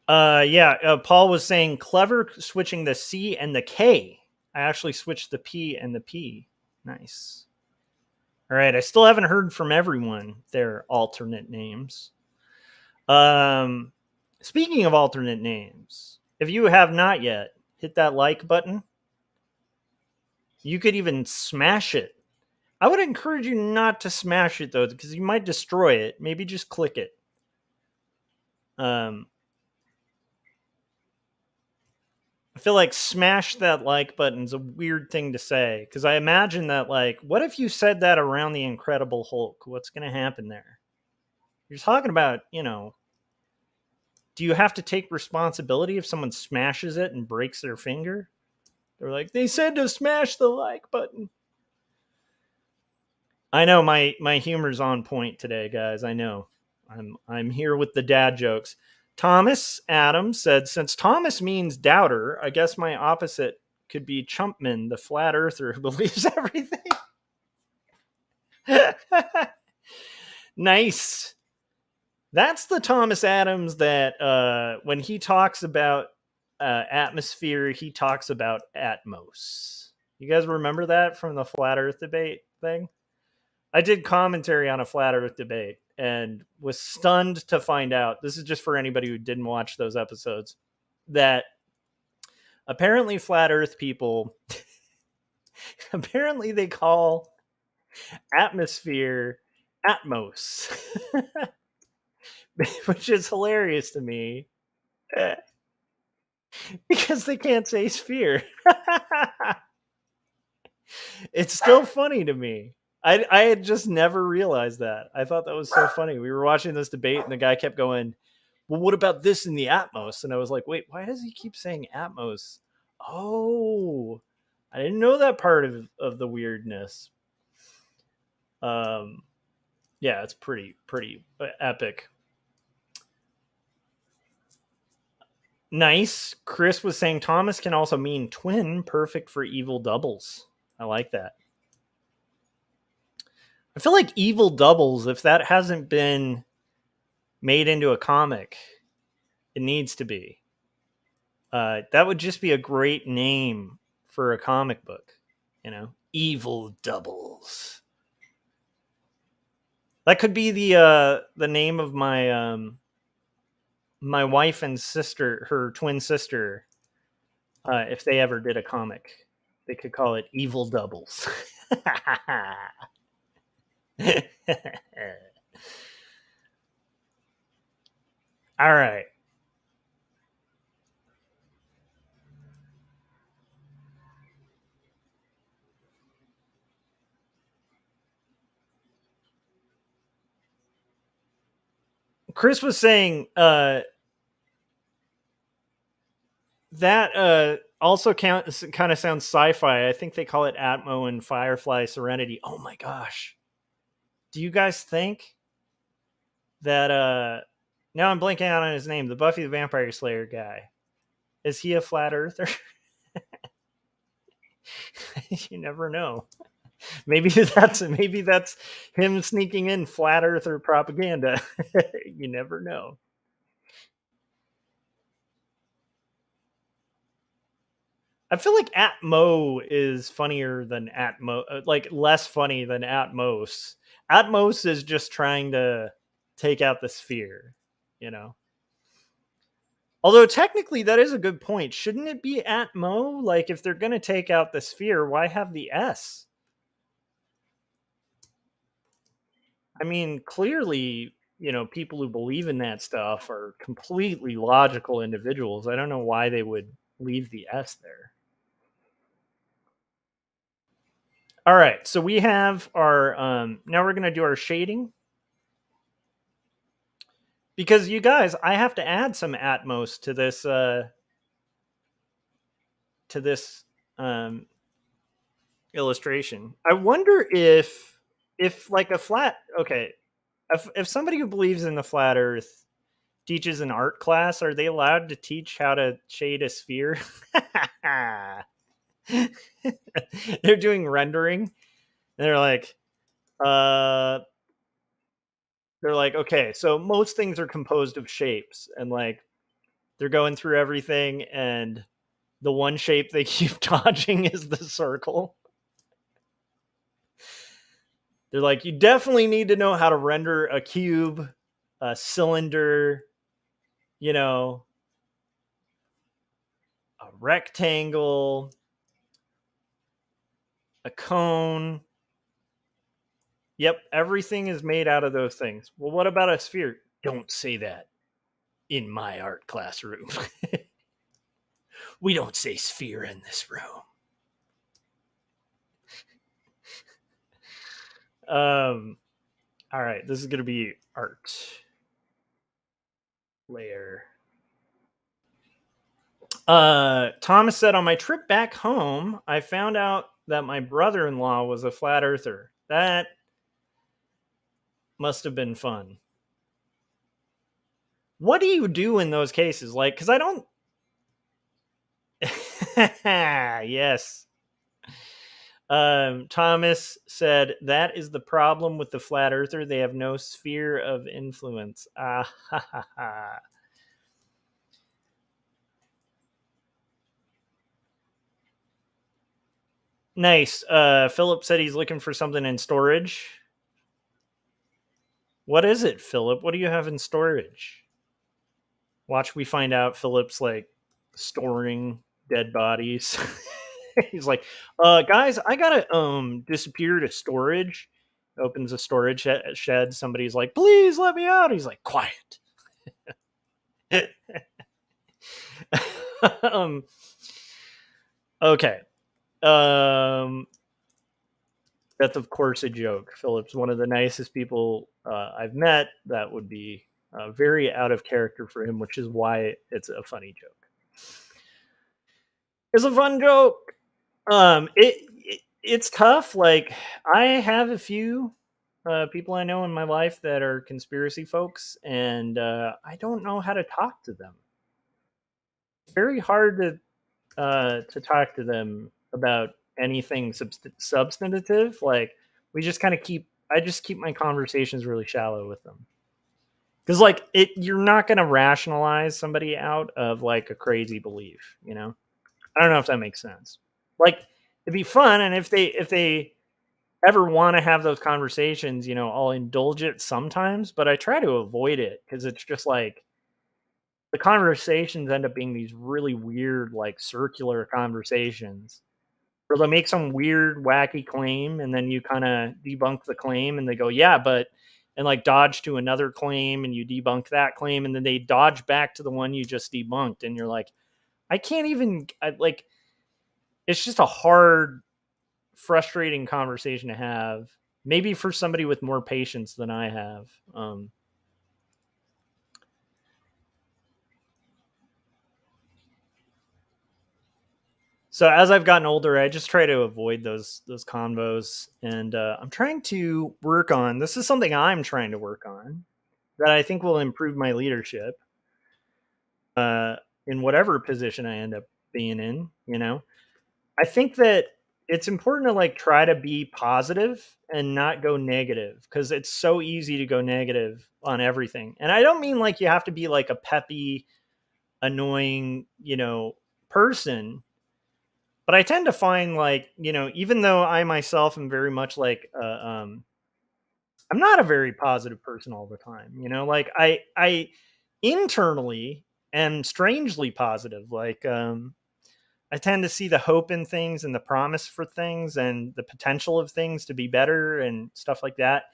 Speaker 2: Paul was saying clever switching the C and the K. I actually switched the P and the P. Nice. All right. I still haven't heard from everyone their alternate names. Speaking of alternate names, if you have not yet, hit that like button. You could even smash it. I would encourage you not to smash it, though, because you might destroy it. Maybe just click it. feel like smash that like button is a weird thing to say, because I imagine that, like, what if you said that around the Incredible Hulk? What's going to happen there? You're talking about, do you have to take responsibility if someone smashes it and breaks their finger? They're like, they said to smash the like button. I know my humor's on point today, guys. I know. I'm here with the dad jokes. Thomas Adams said, since Thomas means doubter, I guess my opposite could be Chumpman, the flat earther who believes everything. Nice. That's the Thomas Adams that when he talks about atmosphere, he talks about Atmos. You guys remember that from the flat earth debate thing? I did commentary on a flat earth debate and was stunned to find out, this is just for anybody who didn't watch those episodes, that apparently flat earth people, apparently they call atmosphere Atmos, which is hilarious to me because they can't say sphere. It's still funny to me. I had just never realized that. I thought that was so funny. We were watching this debate and the guy kept going, well, what about this in the Atmos? And I was like, wait, why does he keep saying Atmos? Oh, I didn't know that part of the weirdness. Yeah, it's pretty epic. Nice. Chris was saying Thomas can also mean twin, perfect for evil doubles. I like that. I feel like Evil Doubles, if that hasn't been made into a comic, it needs to be. That would just be a great name for a comic book, Evil Doubles. That could be the name of my my wife and sister, her twin sister. If they ever did a comic, they could call it Evil Doubles. All right. Chris was saying that also kind of sounds sci-fi. I think they call it Atmo and Firefly Serenity. Oh my gosh. Do you guys think that now I'm blanking out on his name, the Buffy the Vampire Slayer guy, is he a flat earther? You never know. Maybe that's him sneaking in flat earther propaganda. You never know. I feel like Atmo is funnier than Atmo, like less funny than Atmos. Atmos is just trying to take out the sphere, Although technically that is a good point. Shouldn't it be Atmo? Like if they're going to take out the sphere, why have the S? I mean, clearly, people who believe in that stuff are completely logical individuals. I don't know why they would leave the S there. All right, so we have our now we're going to do our shading. Because you guys, I have to add some Atmos to this illustration. I wonder if like a flat, okay, if somebody who believes in the flat earth teaches an art class, are they allowed to teach how to shade a sphere? They're doing rendering and they're like, okay, so most things are composed of shapes, and like they're going through everything, and the one shape they keep dodging is the circle. They're like, you definitely need to know how to render a cube, a cylinder, a rectangle, a cone. Yep, everything is made out of those things. Well, what about a sphere? Don't say that in my art classroom. We don't say sphere in this room. All right, this is going to be art layer. Thomas said, on my trip back home, I found out that my brother-in-law was a flat earther. That must have been fun. What do you do in those cases? Like, because I don't. Yes. Thomas said, that is the problem with the flat earther. They have no sphere of influence. Ah, ha, ha, ha. Nice. Philip said he's looking for something in storage. What is it, Philip? What do you have in storage? Watch we find out Philip's like storing dead bodies. He's like, guys, I gotta disappear to storage. Opens a storage shed. Somebody's like, please let me out. He's like, quiet. Okay. That's of course a joke. Philip's one of the nicest people I've met. That would be very out of character for him, which is why it's a funny joke. It's a fun joke. It's tough. Like, I have a few people I know in my life that are conspiracy folks, and I don't know how to talk to them. It's very hard to talk to them about anything substantive. Like, I just keep my conversations really shallow with them, because like you're not going to rationalize somebody out of like a crazy belief, you know. I don't know if that makes sense. Like, it'd be fun, and if they ever want to have those conversations, you know, I'll indulge it sometimes, but I try to avoid it because it's just like the conversations end up being these really weird, like circular conversations where they'll make some weird, wacky claim, and then you kind of debunk the claim, and they go, yeah, but, and like dodge to another claim, and you debunk that claim, and then they dodge back to the one you just debunked, and you're like, I can't even, like, it's just a hard, frustrating conversation to have. Maybe for somebody with more patience than I have. So as I've gotten older, I just try to avoid those convos, and I'm trying to work on. This is something I'm trying to work on that I think will improve my leadership in whatever position I end up being in. You know, I think that it's important to like try to be positive and not go negative, because it's so easy to go negative on everything. And I don't mean like you have to be like a peppy, annoying, you know, person. But I tend to find like, you know, even though I myself am very much like, I'm not a very positive person all the time, you know, like I internally am strangely positive. Like, I tend to see the hope in things and the promise for things and the potential of things to be better and stuff like that.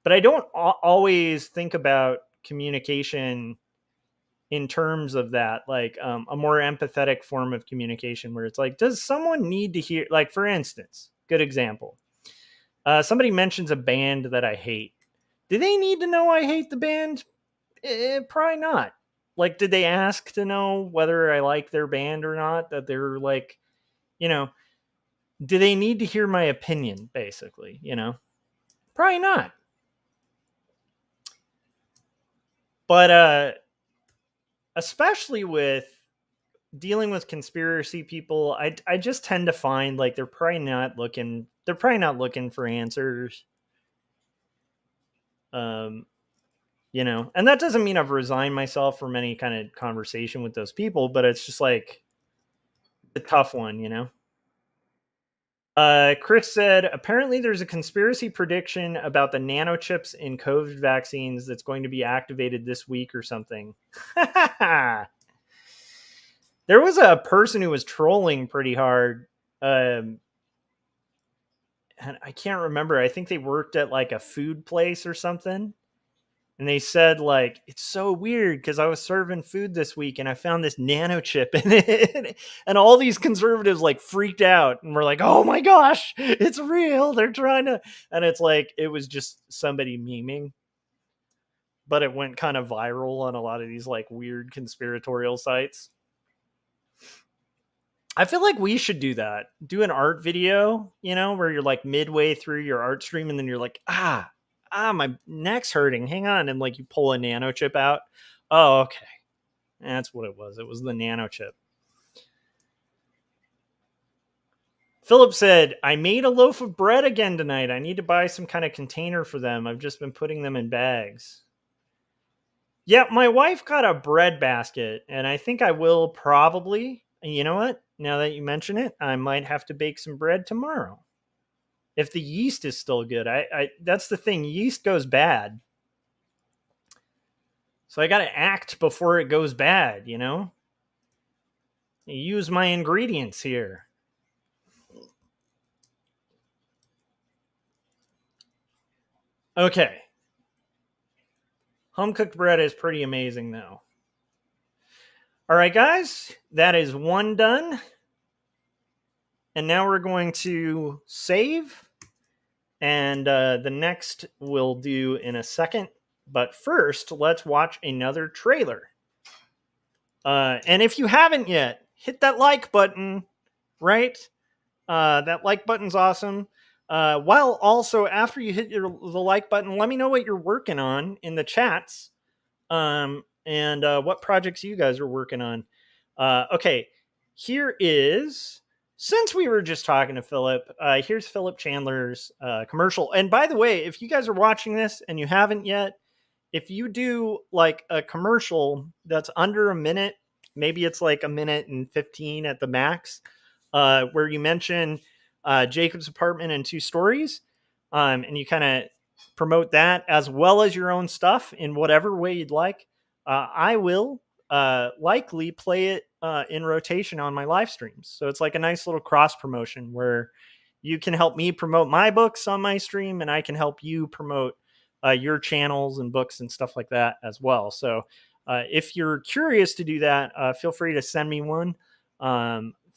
Speaker 2: But I don't always think about communication in terms of that, like a more empathetic form of communication where it's like, does someone need to hear, like, for instance, good example. Somebody mentions a band that I hate. Do they need to know I hate the band? Probably not. Like, did they ask to know whether I like their band or not? That they're like, you know, do they need to hear my opinion, basically, you know? Probably not. But especially with dealing with conspiracy people, I just tend to find like they're probably not looking for answers. You know, and that doesn't mean I've resigned myself from any kind of conversation with those people, but it's just like a tough one, you know. Chris said, apparently there's a conspiracy prediction about the nanochips in COVID vaccines that's going to be activated this week or something. There was a person who was trolling pretty hard. And I can't remember. I think they worked at like a food place or something. And they said, like, it's so weird because I was serving food this week and I found this nano chip in it. And all these conservatives like freaked out and were like, oh my gosh, it's real. They're trying to. And it's like, it was just somebody memeing. But it went kind of viral on a lot of these like weird conspiratorial sites. I feel like we should do that. Do an art video, you know, where you're like midway through your art stream and then you're like, my neck's hurting. Hang on. And like you pull a nano chip out. Oh, okay. That's what it was. It was the nano chip. Philip said, I made a loaf of bread again tonight. I need to buy some kind of container for them. I've just been putting them in bags. Yeah, my wife got a bread basket, and I think I will probably, you know what? Now that you mention it, I might have to bake some bread tomorrow. If the yeast is still good. I that's the thing. Yeast goes bad. So I got to act before it goes bad, you know? Use my ingredients here. Okay. Home cooked bread is pretty amazing, though. All right, guys, that is one done. And now we're going to save. And the next we'll do in a second. But first, let's watch another trailer. And if you haven't yet, hit that like button, right? That like button's awesome. While also, after you hit the like button, let me know what you're working on in the chats. And what projects you guys are working on. Okay, here is, since we were just talking to Philip, here's Philip Chandler's commercial. And by the way, if you guys are watching this and you haven't yet, if you do like a commercial that's under a minute, maybe it's like a minute and 15 at the max, where you mention Jacob's apartment and 2 stories, and you kind of promote that as well as your own stuff in whatever way you'd like, I will likely play it in rotation on my live streams. So it's like a nice little cross promotion where you can help me promote my books on my stream and I can help you promote your channels and books and stuff like that as well. So if you're curious to do that, feel free to send me one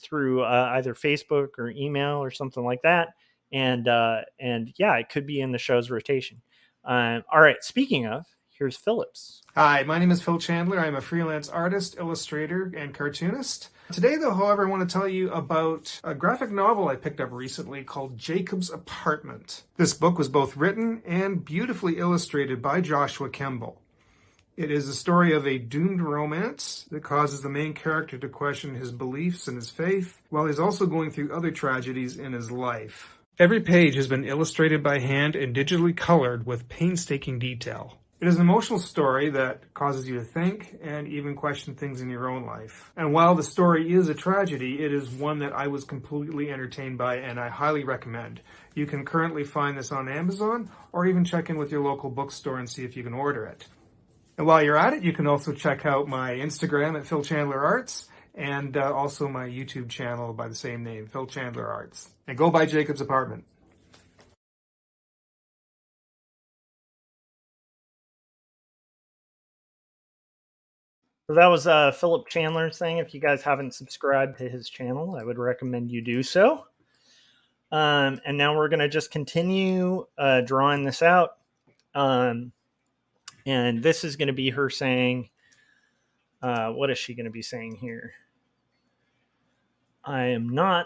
Speaker 2: through either Facebook or email or something like that. And yeah, it could be in the show's rotation. All right. Speaking of, here's Phillips.
Speaker 5: Hi, my name is Phil Chandler. I'm a freelance artist, illustrator, and cartoonist. Today, though, however, I want to tell you about a graphic novel I picked up recently called Jacob's Apartment. This book was both written and beautifully illustrated by Joshua Kemble. It is the story of a doomed romance that causes the main character to question his beliefs and his faith, while he's also going through other tragedies in his life. Every page has been illustrated by hand and digitally colored with painstaking detail. It is an emotional story that causes you to think and even question things in your own life. And while the story is a tragedy, it is one that I was completely entertained by and I highly recommend. You can currently find this on Amazon or even check in with your local bookstore and see if you can order it. And while you're at it, you can also check out my Instagram at Phil Chandler Arts and also my YouTube channel by the same name, Phil Chandler Arts. And go buy Jacob's Apartment.
Speaker 2: So that was Philip Chandler saying, if you guys haven't subscribed to his channel, I would recommend you do so. And now we're going to just continue drawing this out. And this is going to be her saying, what is she going to be saying here? I am not.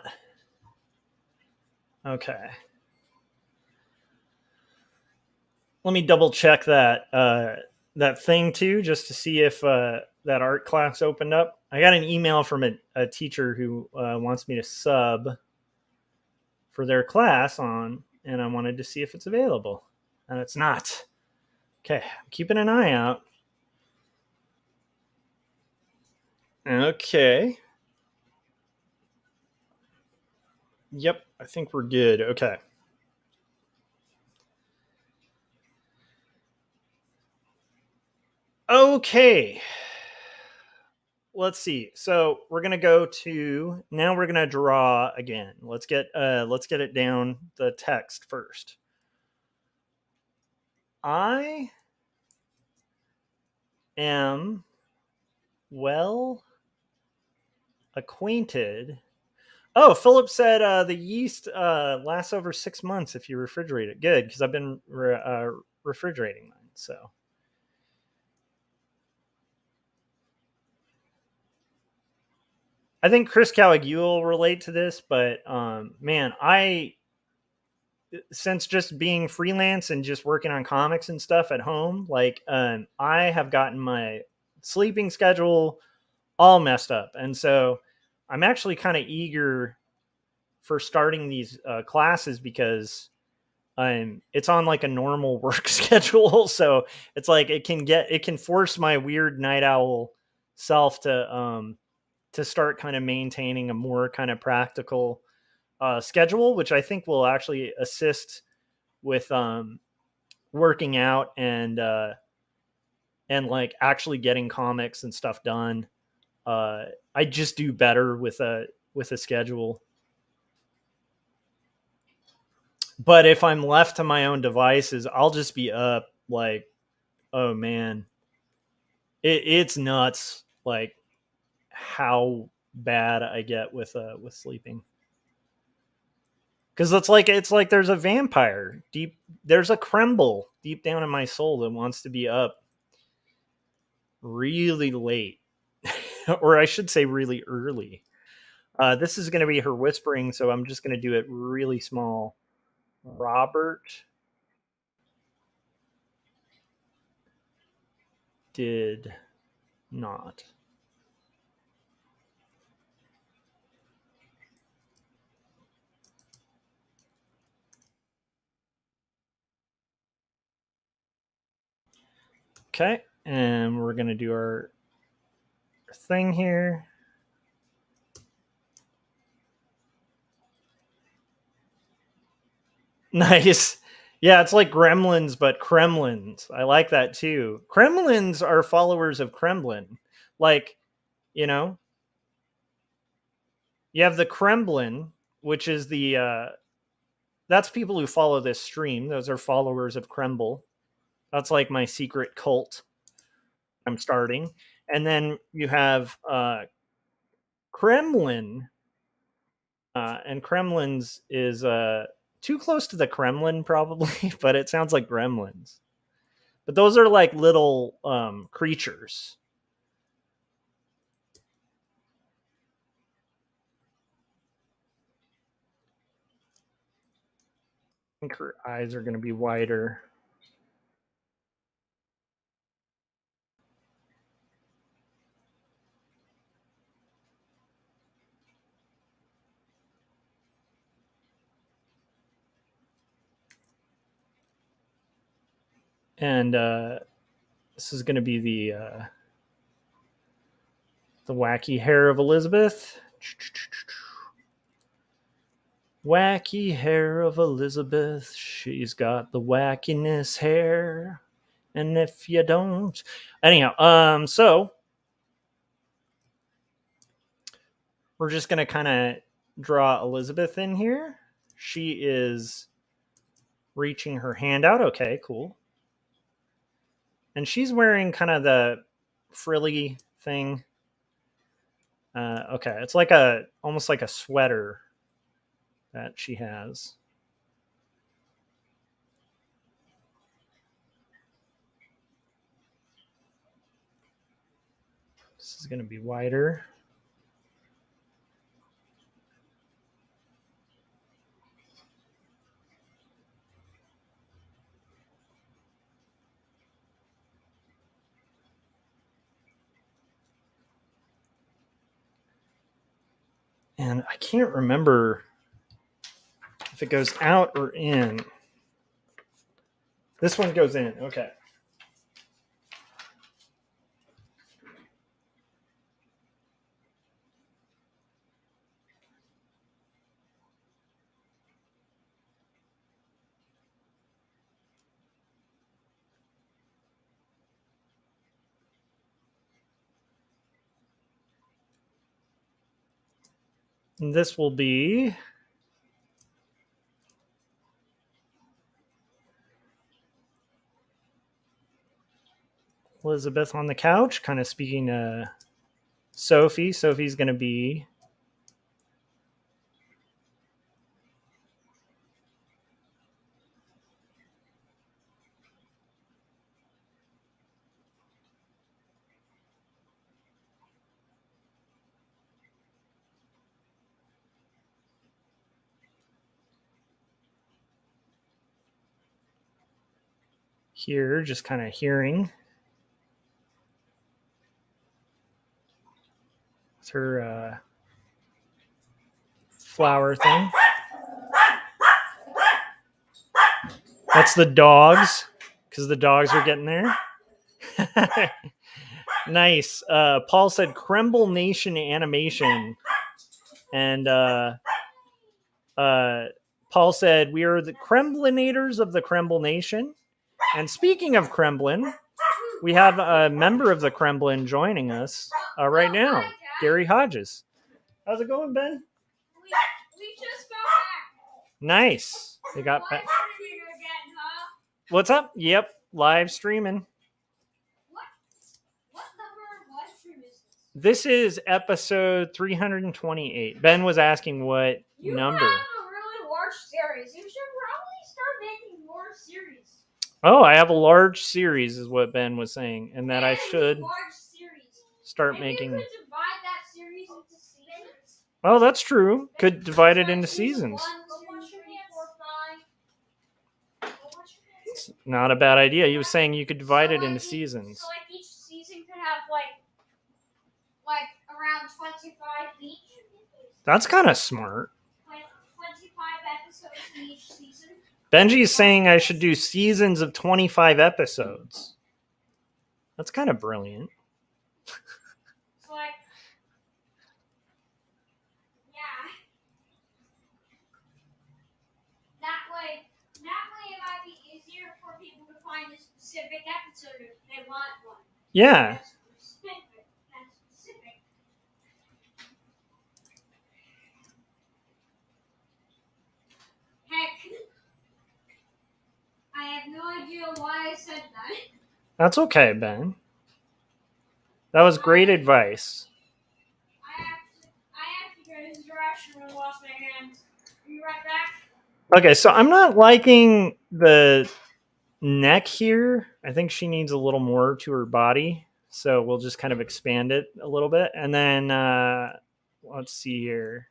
Speaker 2: Okay. Let me double check that thing too, just to see if that art class opened up. I got an email from a teacher who wants me to sub for their class on, and I wanted to see if it's available. And it's not. Okay, I'm keeping an eye out. Okay. Yep, I think we're good. Okay. Okay. Let's see. So we're gonna go to, now we're gonna draw again. Let's get it down the text first. I am well acquainted. Oh, Philip said the yeast lasts over 6 months if you refrigerate it. Good, because I've been refrigerating mine. So I think Chris Caligula will relate to this, but man, since just being freelance and just working on comics and stuff at home, like I have gotten my sleeping schedule all messed up, and so I'm actually kind of eager for starting these classes because it's on like a normal work schedule, so it's like it can force my weird night owl self to start kind of maintaining a more kind of practical schedule, which I think will actually assist with working out and like actually getting comics and stuff done. I just do better with a schedule. But if I'm left to my own devices, I'll just be up like, oh man, it's nuts. Like how bad I get with sleeping. Because it's like there's a vampire there's a Kemble deep down in my soul that wants to be up really late, or I should say really early. This is going to be her whispering, so I'm just going to do it really small. Robert did not. Okay, and we're going to do our thing here. Nice. Yeah, it's like Gremlins, but Kremlins. I like that too. Kremlins are followers of Kremlin. Like, you know, you have the Kremlin, which is that's people who follow this stream. Those are followers of Kemble. That's like my secret cult I'm starting. And then you have Kremlin, and Kremlins is too close to the Kremlin probably, but it sounds like gremlins. But those are like little creatures. I think her eyes are going to be wider. And this is going to be the wacky hair of Elizabeth. Wacky hair of Elizabeth. She's got the wackiness hair. And if you don't. Anyhow, so we're just going to kind of draw Elizabeth in here. She is reaching her hand out. Okay, cool. And she's wearing kind of the frilly thing. Okay, it's like almost like a sweater that she has. This is going to be wider. And I can't remember if it goes out or in. This one goes in. Okay. And this will be Elizabeth on the couch, kind of speaking to Sophie. Sophie's going to be here, just kind of hearing with her flower thing. That's the dogs, because the dogs are getting there. Nice. Paul said Kremble Nation animation. And Paul said, we are the Kremblinators of the Kremble Nation. And speaking of Kremlin, we have a member of the Kremlin joining us right now, Gary Hodges. How's it going, Ben?
Speaker 6: We just got back.
Speaker 2: Nice. They got back.
Speaker 6: Again, huh?
Speaker 2: What's up? Yep, live streaming.
Speaker 6: What number of live stream is
Speaker 2: This
Speaker 6: this?
Speaker 2: is episode 328. Ben was asking what number.
Speaker 6: You have a really large series. You should probably start making more series.
Speaker 2: Oh, I have a large series, is what Ben was saying, and that I should
Speaker 6: Large series.
Speaker 2: start
Speaker 6: Maybe
Speaker 2: making.
Speaker 6: you could divide that series into seasons.
Speaker 2: Oh, that's true. Could divide it into seasons.
Speaker 6: 1, 2, 3, 4, 5.
Speaker 2: It's not a bad idea. He was saying you could divide it into seasons.
Speaker 6: So like each season could have like around 25 each.
Speaker 2: That's kind of smart.
Speaker 6: Like 25 episodes in each season.
Speaker 2: Benji's saying I should do seasons of 25 episodes. That's kind of brilliant.
Speaker 6: So like, yeah. That way it might be easier for people to find a specific episode if they want one.
Speaker 2: Yeah.
Speaker 6: That's specific. That's specific. Heck, I have no idea why I said that.
Speaker 2: That's okay, Ben. That was great advice.
Speaker 6: I have to go to the restroom and wash my hands. Are you right back?
Speaker 2: Okay, so I'm not liking the neck here. I think she needs a little more to her body. So we'll just kind of expand it a little bit. And then let's see here.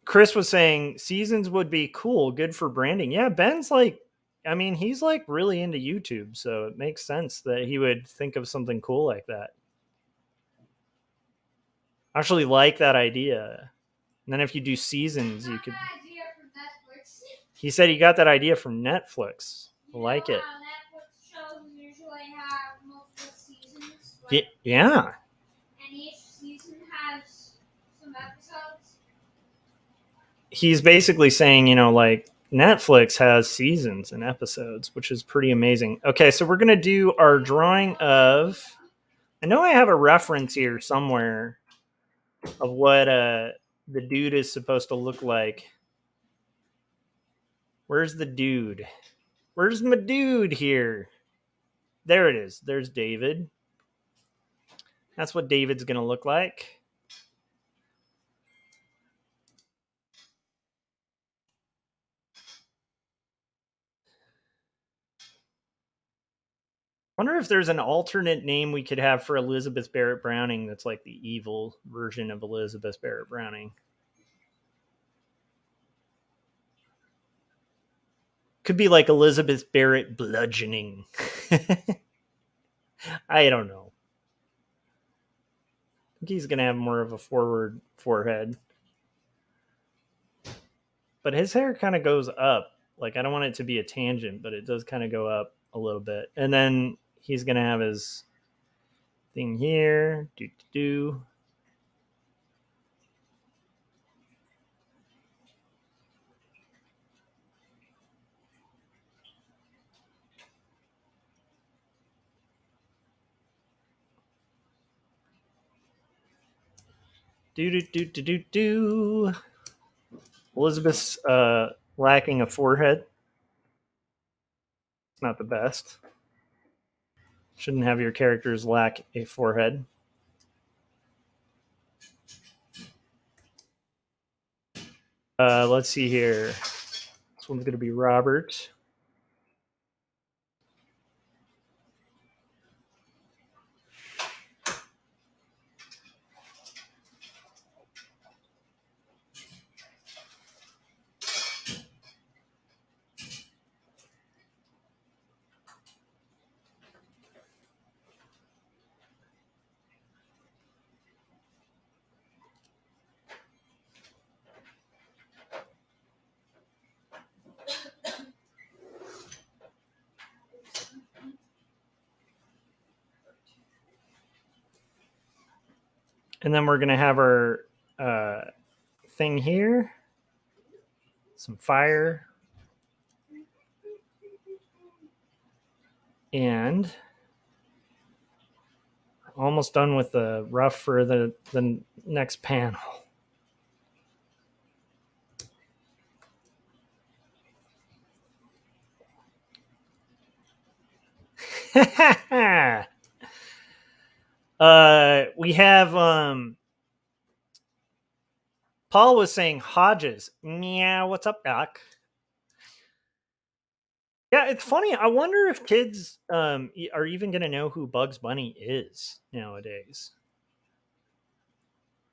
Speaker 2: Chris was saying seasons would be cool, good for branding. Yeah, Ben's like, I mean, he's like really into YouTube, so it makes sense that he would think of something cool like that. I actually like that idea. And then if you do seasons, you could.
Speaker 6: Idea from Netflix.
Speaker 2: He said he got that idea from Netflix. I like it.
Speaker 6: Netflix shows usually have multiple seasons.
Speaker 2: Yeah.
Speaker 6: And each season has some episodes.
Speaker 2: He's basically saying, you know, like Netflix has seasons and episodes, which is pretty amazing. Okay, so we're going to do our drawing of. I know I have a reference here somewhere of what the dude is supposed to look like. Where's the dude? Where's my dude here? There it is. There's David. That's what David's going to look like. I wonder if there's an alternate name we could have for Elizabeth Barrett Browning that's like the evil version of Elizabeth Barrett Browning. Could be like Elizabeth Barrett Bludgeoning. I don't know. I think he's going to have more of a forward forehead. But his hair kind of goes up. Like, I don't want it to be a tangent, but it does kind of go up a little bit. And then he's going to have his thing here. Do. Do. Elizabeth's lacking a forehead. It's not the best. Shouldn't have your characters lack a forehead. Let's see here. This one's going to be Robert. And then we're going to have our thing here. Some fire. And almost done with the rough for the next panel. We have Paul was saying Hodges. Meow, what's up, Doc? Yeah, it's funny. I wonder if kids are even going to know who Bugs Bunny is nowadays.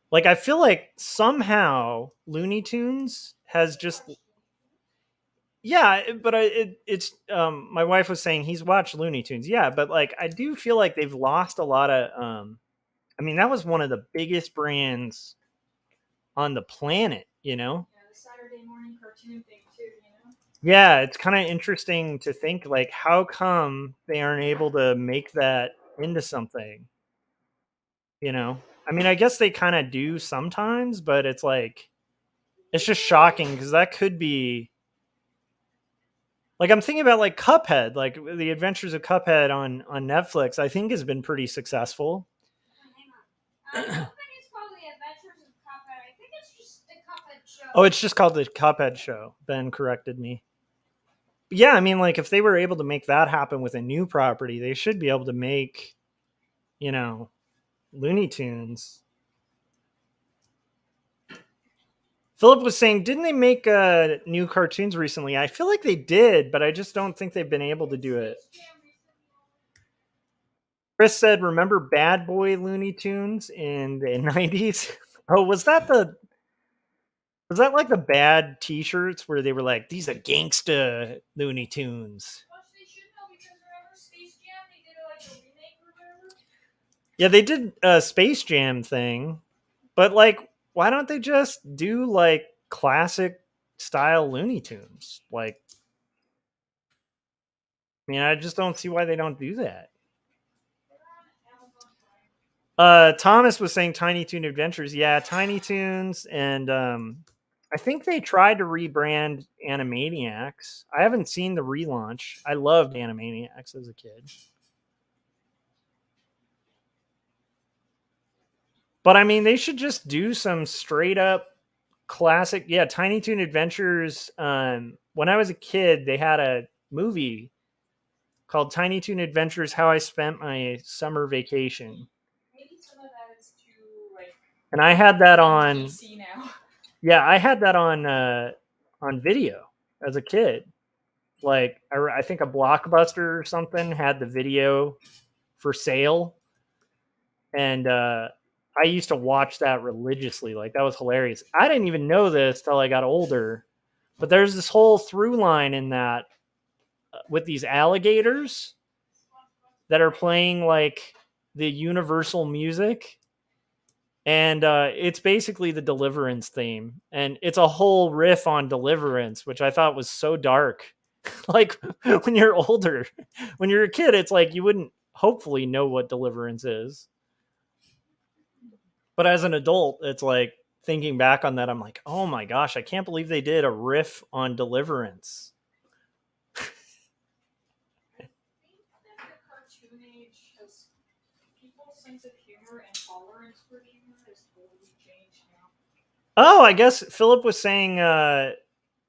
Speaker 2: Like, I feel like somehow Looney Tunes has just... Yeah, but it's my wife was saying he's watched Looney Tunes. Yeah, but like I do feel like they've lost a lot of I mean, that was one of the biggest brands on the planet, you know?
Speaker 7: Yeah, the Saturday morning cartoon thing too, you know?
Speaker 2: Yeah, it's kind of interesting to think like how come they aren't able to make that into something? You know? I mean, I guess they kind of do sometimes, but it's like it's just shocking because that could be like I'm thinking about like Cuphead, like the Adventures of Cuphead on Netflix. I think has been pretty successful.
Speaker 6: Hang on. I don't think it's called The Adventures of Cuphead. I think it's just the Cuphead Show.
Speaker 2: Oh, it's just called the Cuphead Show. Ben corrected me. But yeah, I mean, like if they were able to make that happen with a new property, they should be able to make, you know, Looney Tunes. Philip was saying, didn't they make new cartoons recently? I feel like they did, but I just don't think they've been able to do it. Chris said, remember Bad Boy Looney Tunes in the 90s? Oh, was that like the bad t-shirts where they were like, these are gangsta Looney Tunes?
Speaker 7: Well, they should know because remember Space Jam? They did like a remake or whatever?
Speaker 2: Yeah, they did a Space Jam thing, but like, why don't they just do like classic style Looney Tunes? Like, I mean, I just don't see why they don't do that. Thomas was saying Tiny Toon Adventures. Yeah, Tiny Toons, and I think they tried to rebrand Animaniacs. I haven't seen the relaunch. I loved Animaniacs as a kid. But I mean, they should just do some straight up classic. Yeah, Tiny Toon Adventures. When I was a kid, they had a movie called Tiny Toon Adventures: How I Spent My Summer Vacation.
Speaker 7: Maybe some of that is too like.
Speaker 2: And I had that on.
Speaker 7: PC now.
Speaker 2: Yeah, I had that on video as a kid. Like I think a Blockbuster or something had the video for sale, and I used to watch that religiously. Like that was hilarious. I didn't even know this till I got older, but there's this whole through line in that with these alligators that are playing like the universal music. And it's basically the Deliverance theme. And it's a whole riff on Deliverance, which I thought was so dark. Like when you're older, when you're a kid, it's like you wouldn't hopefully know what Deliverance is. But as an adult, it's like thinking back on that, I'm like, oh my gosh, I can't believe they did a riff on Deliverance.
Speaker 7: I think that the cartoon age has people's sense of humor and tolerance for humor has totally changed now.
Speaker 2: Oh, I guess Philip was saying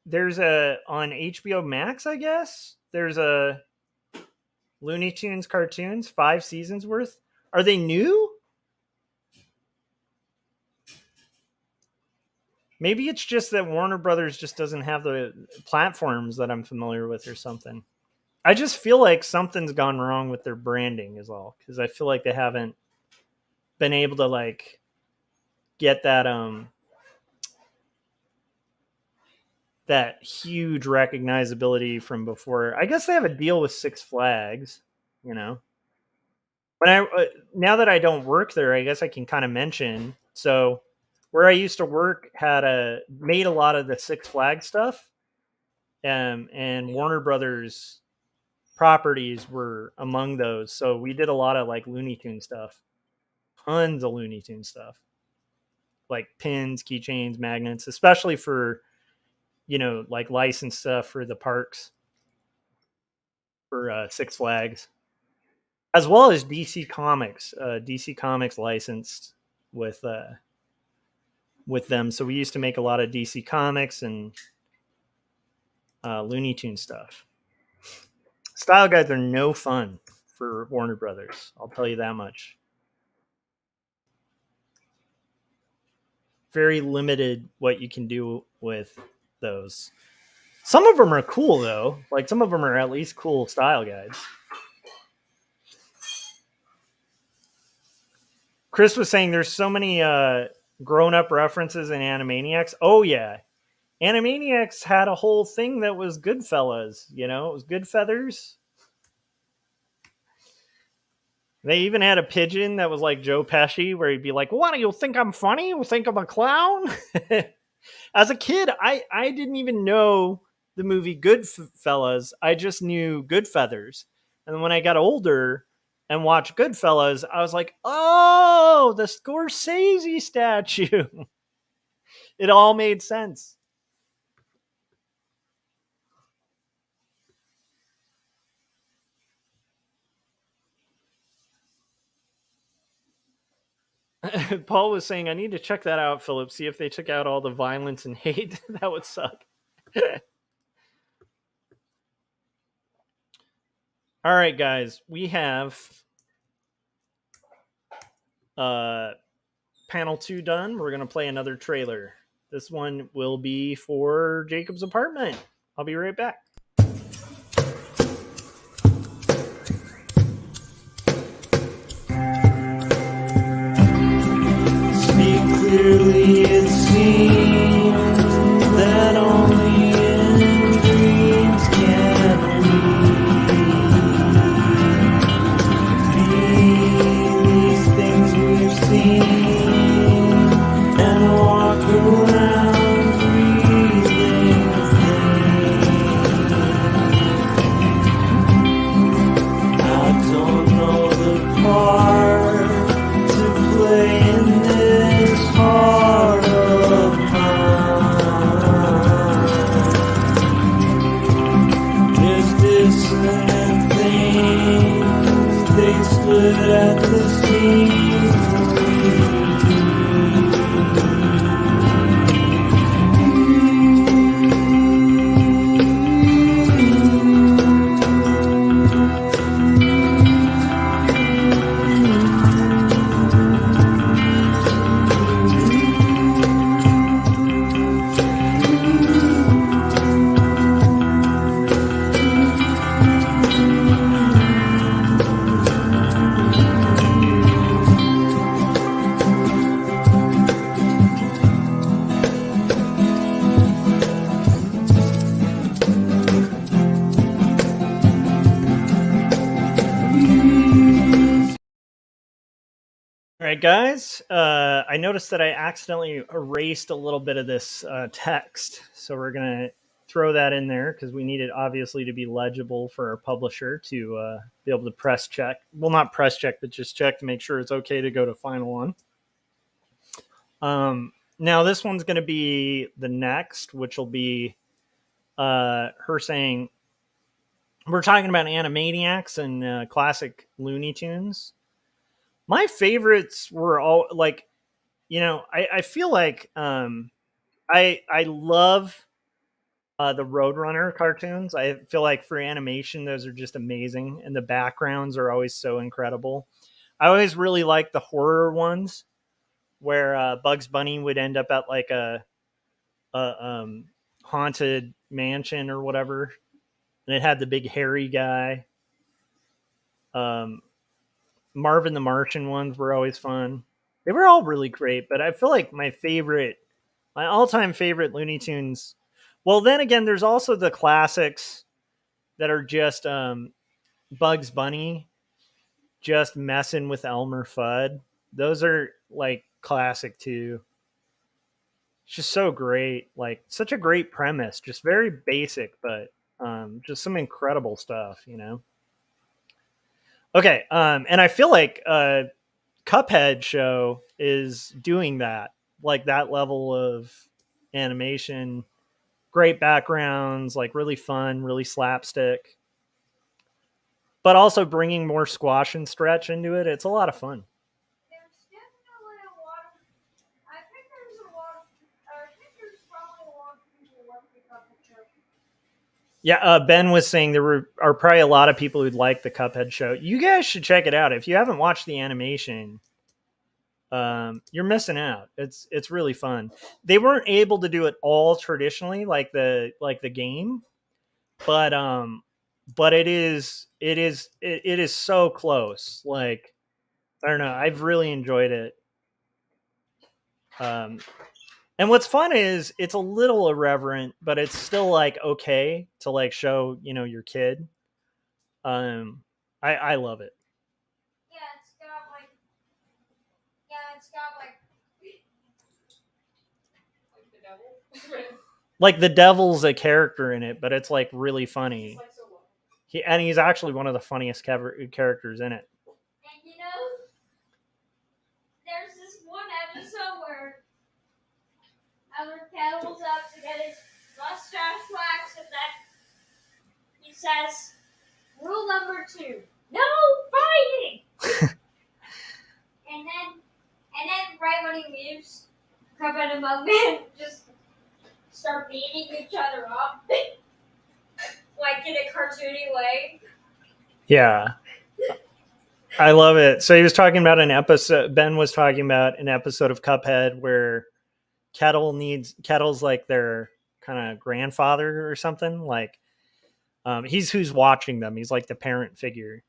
Speaker 2: there's a on HBO Max, I guess. There's a Looney Tunes cartoons, 5 seasons worth. Are they new? Maybe it's just that Warner Brothers just doesn't have the platforms that I'm familiar with or something. I just feel like something's gone wrong with their branding is all, because I feel like they haven't been able to like get that huge recognizability from before. I guess they have a deal with Six Flags, you know. When now that I don't work there, I guess I can kind of mention. So where I used to work made a lot of the Six Flags stuff, and Warner Brothers properties were among those. So we did a lot of like Looney Tune stuff, tons of Looney Tune stuff, like pins, keychains, magnets, especially for like licensed stuff for the parks for Six Flags, as well as DC Comics. DC Comics licensed with them, so we used to make a lot of DC Comics and Looney Tune stuff. Style guides are no fun for Warner Brothers. I'll tell you that much. Very limited what you can do with those. Some of them are cool though. Like some of them are at least cool style guides. Chris was saying there's so many grown-up references in Animaniacs. Oh yeah. Animaniacs had a whole thing that was Goodfellas, it was Goodfeathers. They even had a pigeon that was like Joe Pesci, where he'd be like, "What do you think I'm funny? You think I'm a clown?" As a kid, I didn't even know the movie Goodfellas. I just knew Goodfeathers. And then when I got older and watched Goodfellas, I was like, "Oh, the Scorsese statue." It all made sense. Paul was saying, I need to check that out, Philip. See if they took out all the violence and hate. That would suck. All right, guys. We have panel 2 done. We're going to play another trailer. This one will be for Jacob's apartment. I'll be right back. Clearly it seems that only in dreams can we be these things we've seen and walk around breathing things. I don't know the part to play in this heart of mine. There's dissonant things, they stood at the seams. Alright guys, I noticed that I accidentally erased a little bit of this text, so we're going to throw that in there because we need it obviously to be legible for our publisher to be able to press check. Well, not press check, but just check to make sure it's okay to go to final one. Now this one's going to be the next, which will be her saying, we're talking about Animaniacs and classic Looney Tunes. My favorites were all like, I feel like I love The Roadrunner cartoons. I feel like for animation, those are just amazing, and the backgrounds are always so incredible. I always really like the horror ones where Bugs Bunny would end up at like a haunted mansion or whatever, and it had the big hairy guy. Um, Marvin the Martian ones were always fun. They were all really great, but I feel like my all-time favorite Looney Tunes. Well, then again, there's also the classics that are just Bugs Bunny just messing with Elmer Fudd. Those are like classic too. It's just so great. Like such a great premise, just very basic, but just some incredible stuff, you know. Okay, and I feel like Cuphead show is doing that, like that level of animation, great backgrounds, like really fun, really slapstick, but also bringing more squash and stretch into it. It's a lot of fun.
Speaker 6: There's definitely a lot of. I think there's a lot of. I think there's probably a lot of people who like the Cuphead show.
Speaker 2: Yeah, Ben was saying there are probably a lot of people who'd like the Cuphead show. You guys should check it out. If you haven't watched the animation, you're missing out. It's really fun. They weren't able to do it all traditionally like the game, but it is so close. Like I don't know, I've really enjoyed it. And what's fun is it's a little irreverent, but it's still like okay to like show, you know, your kid. I love it.
Speaker 6: Yeah, it's got like. Yeah, it's got like.
Speaker 7: Like the devil.
Speaker 2: Like the devil's a character in it, but it's like really funny.
Speaker 7: It's like so low.
Speaker 2: He's actually one of the funniest characters in it.
Speaker 6: And you know, there's this one episode where Elmer pedals up to get his mustache waxed, and then he says, "Rule number 2: no fighting." and then right when he leaves, Cuphead and Mugman just start beating each other up, like in a cartoony way.
Speaker 2: Yeah. I love it. So he was talking about an episode. Ben was talking about an episode of Cuphead where Kettle's like their kind of grandfather or something. Like, he's who's watching them. He's like the parent figure,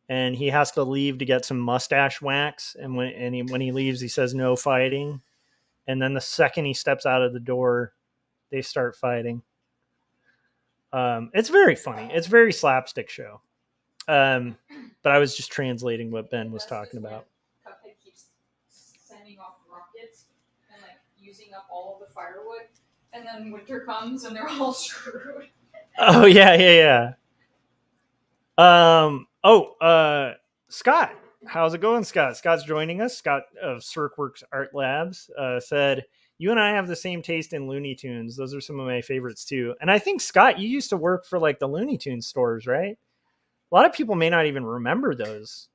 Speaker 2: and he has to leave to get some mustache wax. And when he leaves, he says no fighting. And then the second he steps out of the door, they start fighting. It's very funny. It's a very slapstick show. But I was just translating what Ben was talking about.
Speaker 7: Cuphead keeps sending off rockets and like using up all of the firewood, and then winter comes and they're all screwed.
Speaker 2: Oh yeah. Scott, how's it going, Scott? Scott's joining us. Scott of Cirqueworks Art Labs said, "You and I have the same taste in Looney Tunes. Those are some of my favorites too." And I think Scott, you used to work for like the Looney Tunes stores, right? A lot of people may not even remember those.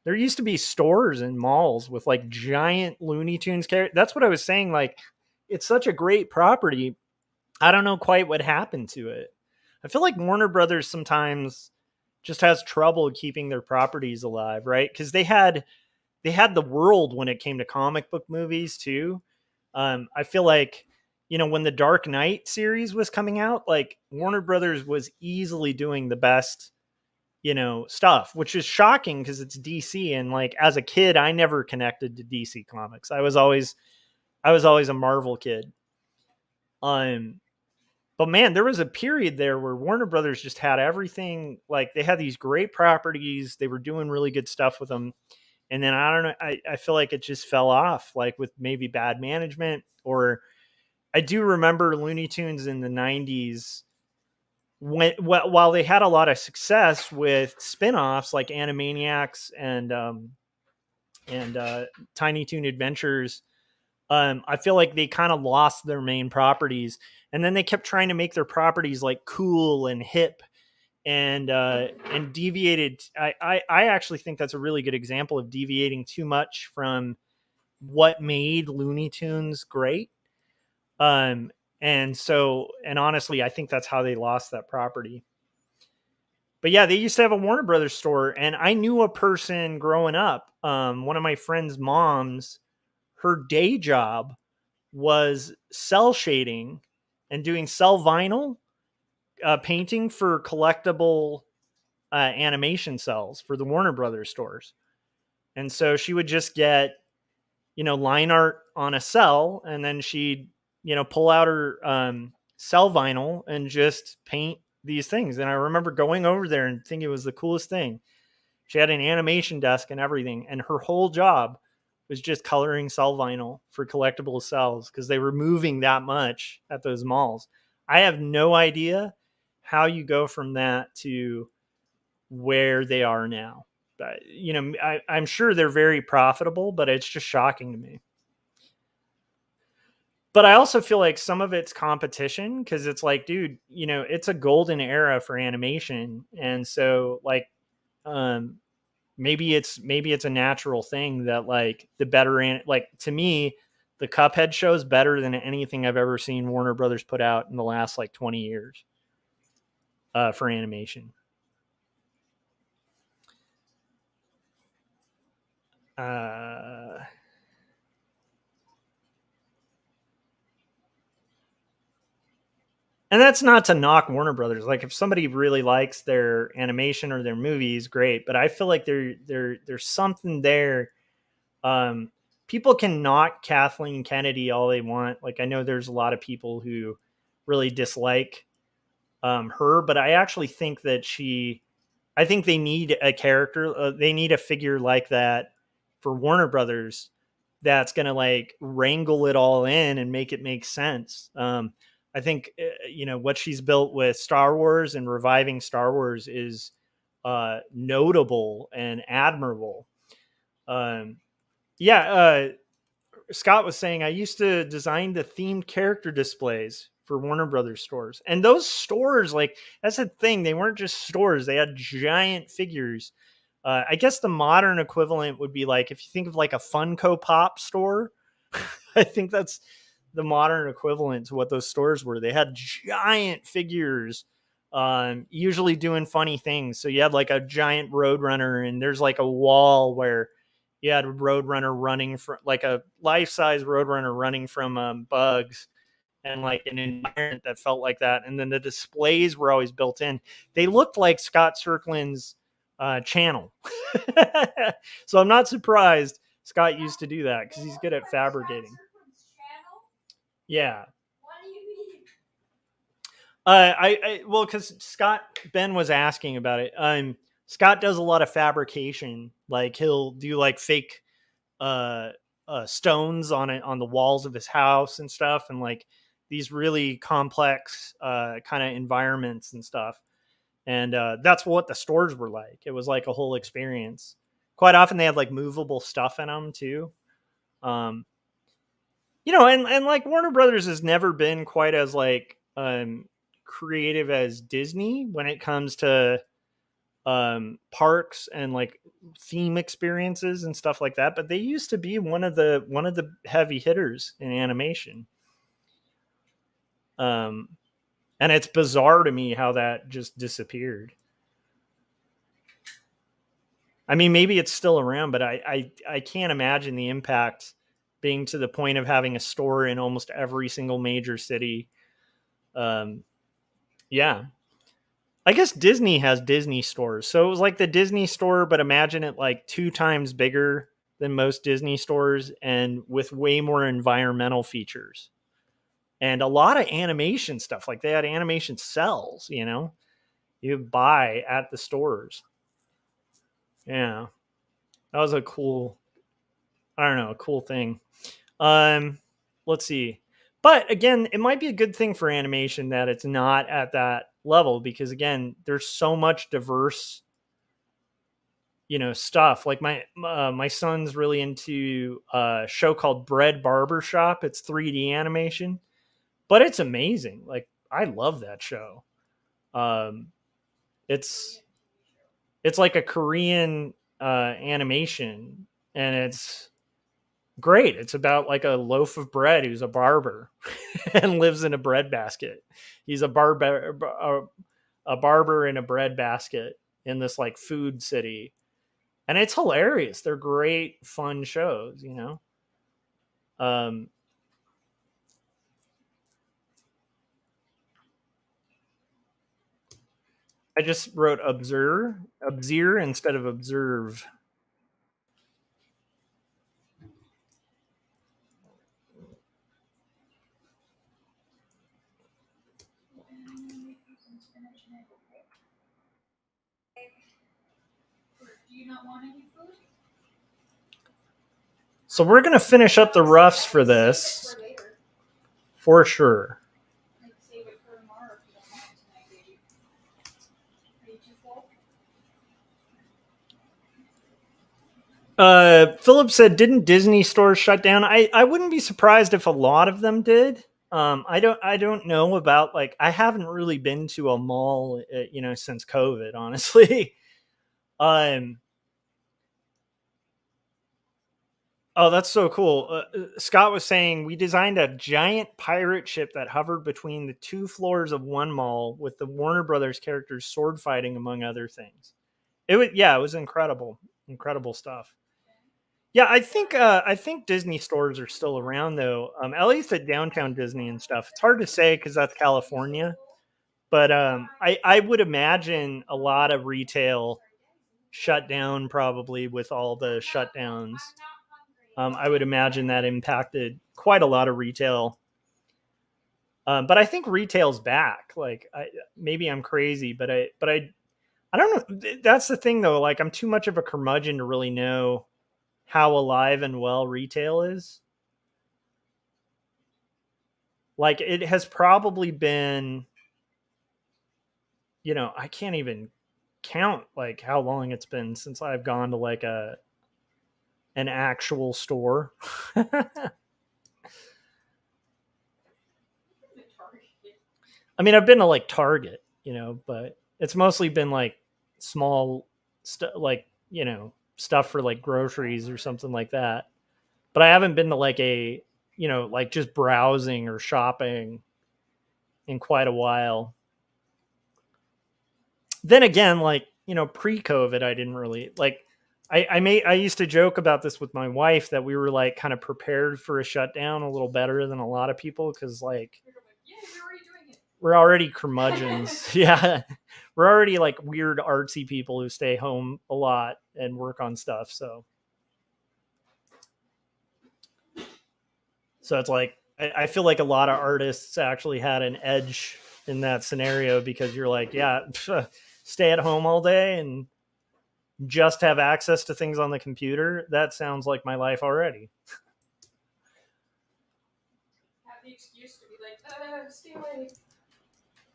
Speaker 2: There used to be stores and malls with like giant Looney Tunes characters. That's what I was saying. Like, it's such a great property. I don't know quite what happened to it. I feel like Warner Brothers sometimes just has trouble keeping their properties alive, right? Because they had the world when it came to comic book movies too. I feel like, you know, when the Dark Knight series was coming out, like Warner Brothers was easily doing the best, you know, stuff, which is shocking because it's DC. And like as a kid, I never connected to DC comics. I was always a Marvel kid. But man, there was a period there where Warner Brothers just had everything. Like they had these great properties. They were doing really good stuff with them. And then I don't know, I feel like it just fell off, like with maybe bad management. Or I do remember Looney Tunes in the 90s while they had a lot of success with spin-offs like Animaniacs and Tiny Toon Adventures. I feel like they kind of lost their main properties, and then they kept trying to make their properties like cool and hip and deviated. I actually think that's a really good example of deviating too much from what made Looney Tunes great. And And honestly, I think that's how they lost that property. But yeah, they used to have a Warner Brothers store, and I knew a person growing up. One of my friend's moms, her day job was cell shading and doing cell vinyl painting for collectible animation cells for the Warner Brothers stores. And so she would just get, line art on a cell, and then she'd, pull out her cell vinyl and just paint these things. And I remember going over there and thinking it was the coolest thing. She had an animation desk and everything, and her whole job was just coloring cell vinyl for collectible cells because they were moving that much at those malls. I have no idea how you go from that to where they are now. But, I'm sure they're very profitable, but it's just shocking to me. But I also feel like some of it's competition because it's like, dude, it's a golden era for animation. And so like, maybe it's a natural thing that like the better, like to me, the Cuphead show is better than anything I've ever seen Warner Brothers put out in the last like 20 years for animation. And that's not to knock Warner Brothers. Like if somebody really likes their animation or their movies, great. But I feel like there's something there. People can knock Kathleen Kennedy all they want. Like I know there's a lot of people who really dislike her, but I actually think that I think they need a character. They need a figure like that for Warner Brothers that's going to like wrangle it all in and make it make sense. I think, what she's built with Star Wars and reviving Star Wars is notable and admirable. Scott was saying, I used to design the themed character displays for Warner Brothers stores. And those stores, like, that's the thing. They weren't just stores. They had giant figures. I guess the modern equivalent would be like, if you think of like a Funko Pop store, I think that's the modern equivalent to what those stores were. They had giant figures, usually doing funny things. So you had like a giant Roadrunner, and there's like a wall where you had Roadrunner running from like a life-size Roadrunner running from bugs, and like an environment that felt like that. And then the displays were always built in. They looked like Scott Serklin's channel. So I'm not surprised Scott used to do that because he's good at fabricating. Yeah.
Speaker 6: What do you mean?
Speaker 2: Well, because Ben was asking about it. Scott does a lot of fabrication. Like he'll do like fake stones on the walls of his house and stuff, and like these really complex kind of environments and stuff. And that's what the stores were like. It was like a whole experience. Quite often they had like movable stuff in them too. And like Warner Brothers has never been quite as like creative as Disney when it comes to parks and like theme experiences and stuff like that. But they used to be one of the heavy hitters in animation. And it's bizarre to me how that just disappeared. I mean, maybe it's still around, but I can't imagine the impact being to the point of having a store in almost every single major city. Yeah. I guess Disney has Disney stores. So it was like the Disney store, but imagine it like 2 times bigger than most Disney stores and with way more environmental features. And a lot of animation stuff. Like they had animation cells, you buy at the stores. Yeah. That was a cool thing. Let's see. But again, it might be a good thing for animation that it's not at that level because again, there's so much diverse, stuff. Like my son's really into a show called Bread Barbershop. It's 3D animation, but it's amazing. Like I love that show. It's like a Korean animation, and it's Great. It's about like a loaf of bread who's a barber and lives in a bread basket. He's a barber in a bread basket in this like food city. And it's hilarious. They're great, fun shows, you know? I just wrote observe instead of observe.
Speaker 7: Do you not want any food?
Speaker 2: So we're going to finish up the roughs for this.
Speaker 7: For later.
Speaker 2: For sure.
Speaker 7: Like save it for tomorrow if you don't want it tonight, baby. Are you too full?
Speaker 2: Philip said, didn't Disney stores shut down? I wouldn't be surprised if a lot of them did. I don't know about, like, I haven't really been to a mall, since COVID, honestly. Oh, that's so cool. Scott was saying we designed a giant pirate ship that hovered between the 2 floors of one mall with the Warner Brothers characters sword fighting, among other things. It was incredible stuff. Yeah, I think Disney stores are still around though. At least at downtown Disney and stuff. It's hard to say because that's California, but I would imagine a lot of retail shut down probably with all the shutdowns. I would imagine that impacted quite a lot of retail. But I think retail's back. Like, maybe I'm crazy, but I don't know. That's the thing though. Like, I'm too much of a curmudgeon to really know how alive and well retail is. Like, it has probably been, I can't even count like how long it's been since I've gone to like an actual store. I mean, I've been to like Target, but it's mostly been like small stuff, like, stuff for like groceries or something like that. But I haven't been to like a, like just browsing or shopping in quite a while. Then again, like, pre-COVID, I didn't really like, I used to joke about this with my wife that we were like kind of prepared for a shutdown a little better than a lot of people. Cause like,
Speaker 7: Yeah, you're already doing it.
Speaker 2: we're already curmudgeons. Yeah. We're already like weird artsy people who stay home a lot and work on stuff. So it's like, I feel like a lot of artists actually had an edge in that scenario because you're like, yeah, stay at home all day and just have access to things on the computer. That sounds like my life already.
Speaker 7: Have the excuse to be like, stay away.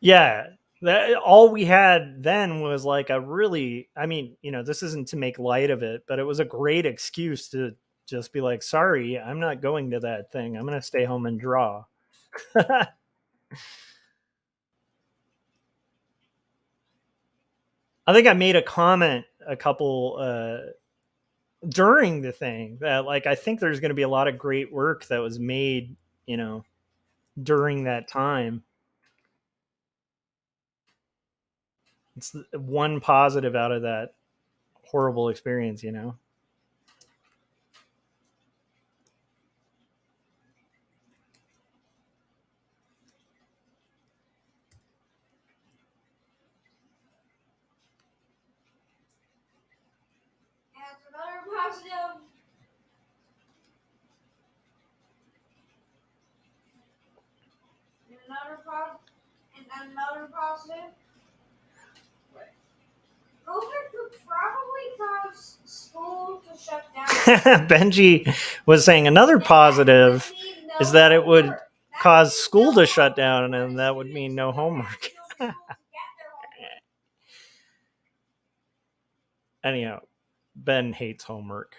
Speaker 2: Yeah. That all we had then was like a really, I mean, this isn't to make light of it, but it was a great excuse to just be like, sorry, I'm not going to that thing. I'm going to stay home and draw. I think I made a comment a couple during the thing that like, I think there's going to be a lot of great work that was made, during that time. It's one positive out of that horrible experience,
Speaker 6: And another positive. And another positive. COVID could probably cause school to shut down.
Speaker 2: Benji was saying another positive is that it would cause school to shut down, and that would mean no homework. Anyhow, Ben hates homework.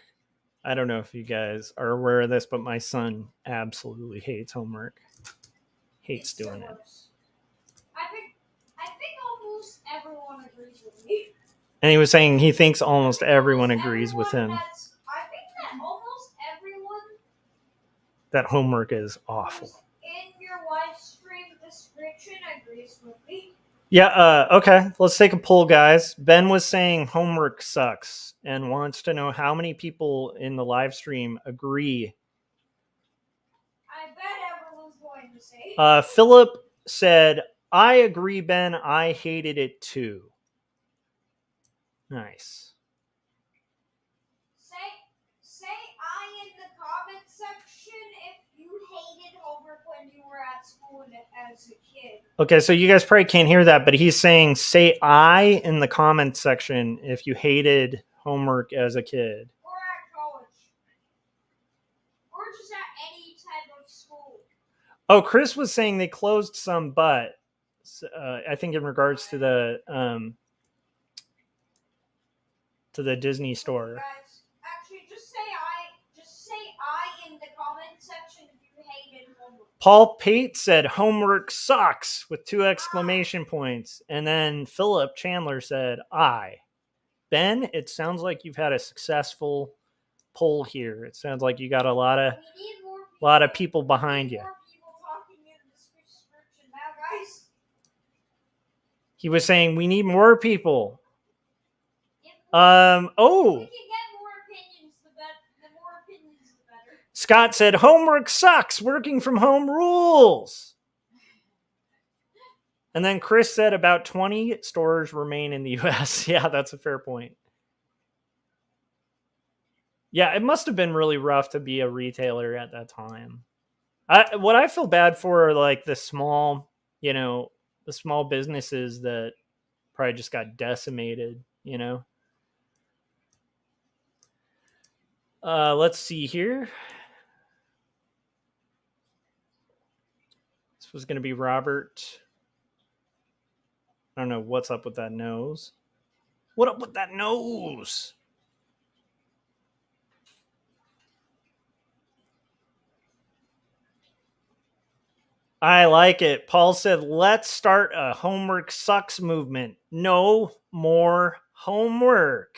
Speaker 2: I don't know if you guys are aware of this, but my son absolutely hates homework. Hates doing it.
Speaker 6: I think almost everyone agrees with me.
Speaker 2: And he was saying he thinks almost everyone agrees with him.
Speaker 6: I think that almost everyone
Speaker 2: that homework is awful.
Speaker 6: In your live stream description agrees with me.
Speaker 2: Yeah, okay. Let's take a poll, guys. Ben was saying homework sucks and wants to know how many people in the live stream agree.
Speaker 6: I bet everyone's going to say.
Speaker 2: Philip said, I agree, Ben. I hated it too. Nice.
Speaker 6: Say I in the comment section if you hated homework when you were at school as a kid.
Speaker 2: Okay, so you guys probably can't hear that, but he's saying, say I in the comment section if you hated homework as a kid.
Speaker 6: Or at college. Or just at any type of school.
Speaker 2: Oh, Chris was saying they closed some, but I think in regards to the Disney store.
Speaker 6: Guys, actually, just say I in the comment section if you hated homework.
Speaker 2: Paul Pate said homework sucks with 2 exclamation points. And then Philip Chandler said I. Ben, it sounds like you've had a successful poll here. It sounds like you got a lot of people behind you.
Speaker 6: More people talking in the description now, guys.
Speaker 2: He was saying we need more people.
Speaker 6: If we can get more opinions, the more opinions, the better.
Speaker 2: Scott said homework sucks. Working from home rules. And then Chris said about 20 stores remain in the U.S. Yeah, that's a fair point. Yeah, it must have been really rough to be a retailer at that time. What I feel bad for are like the small businesses that probably just got decimated, Let's see here. This was going to be Robert. I don't know what's up with that nose. What up with that nose? I like it. Paul said, let's start a homework sucks movement. No more homework.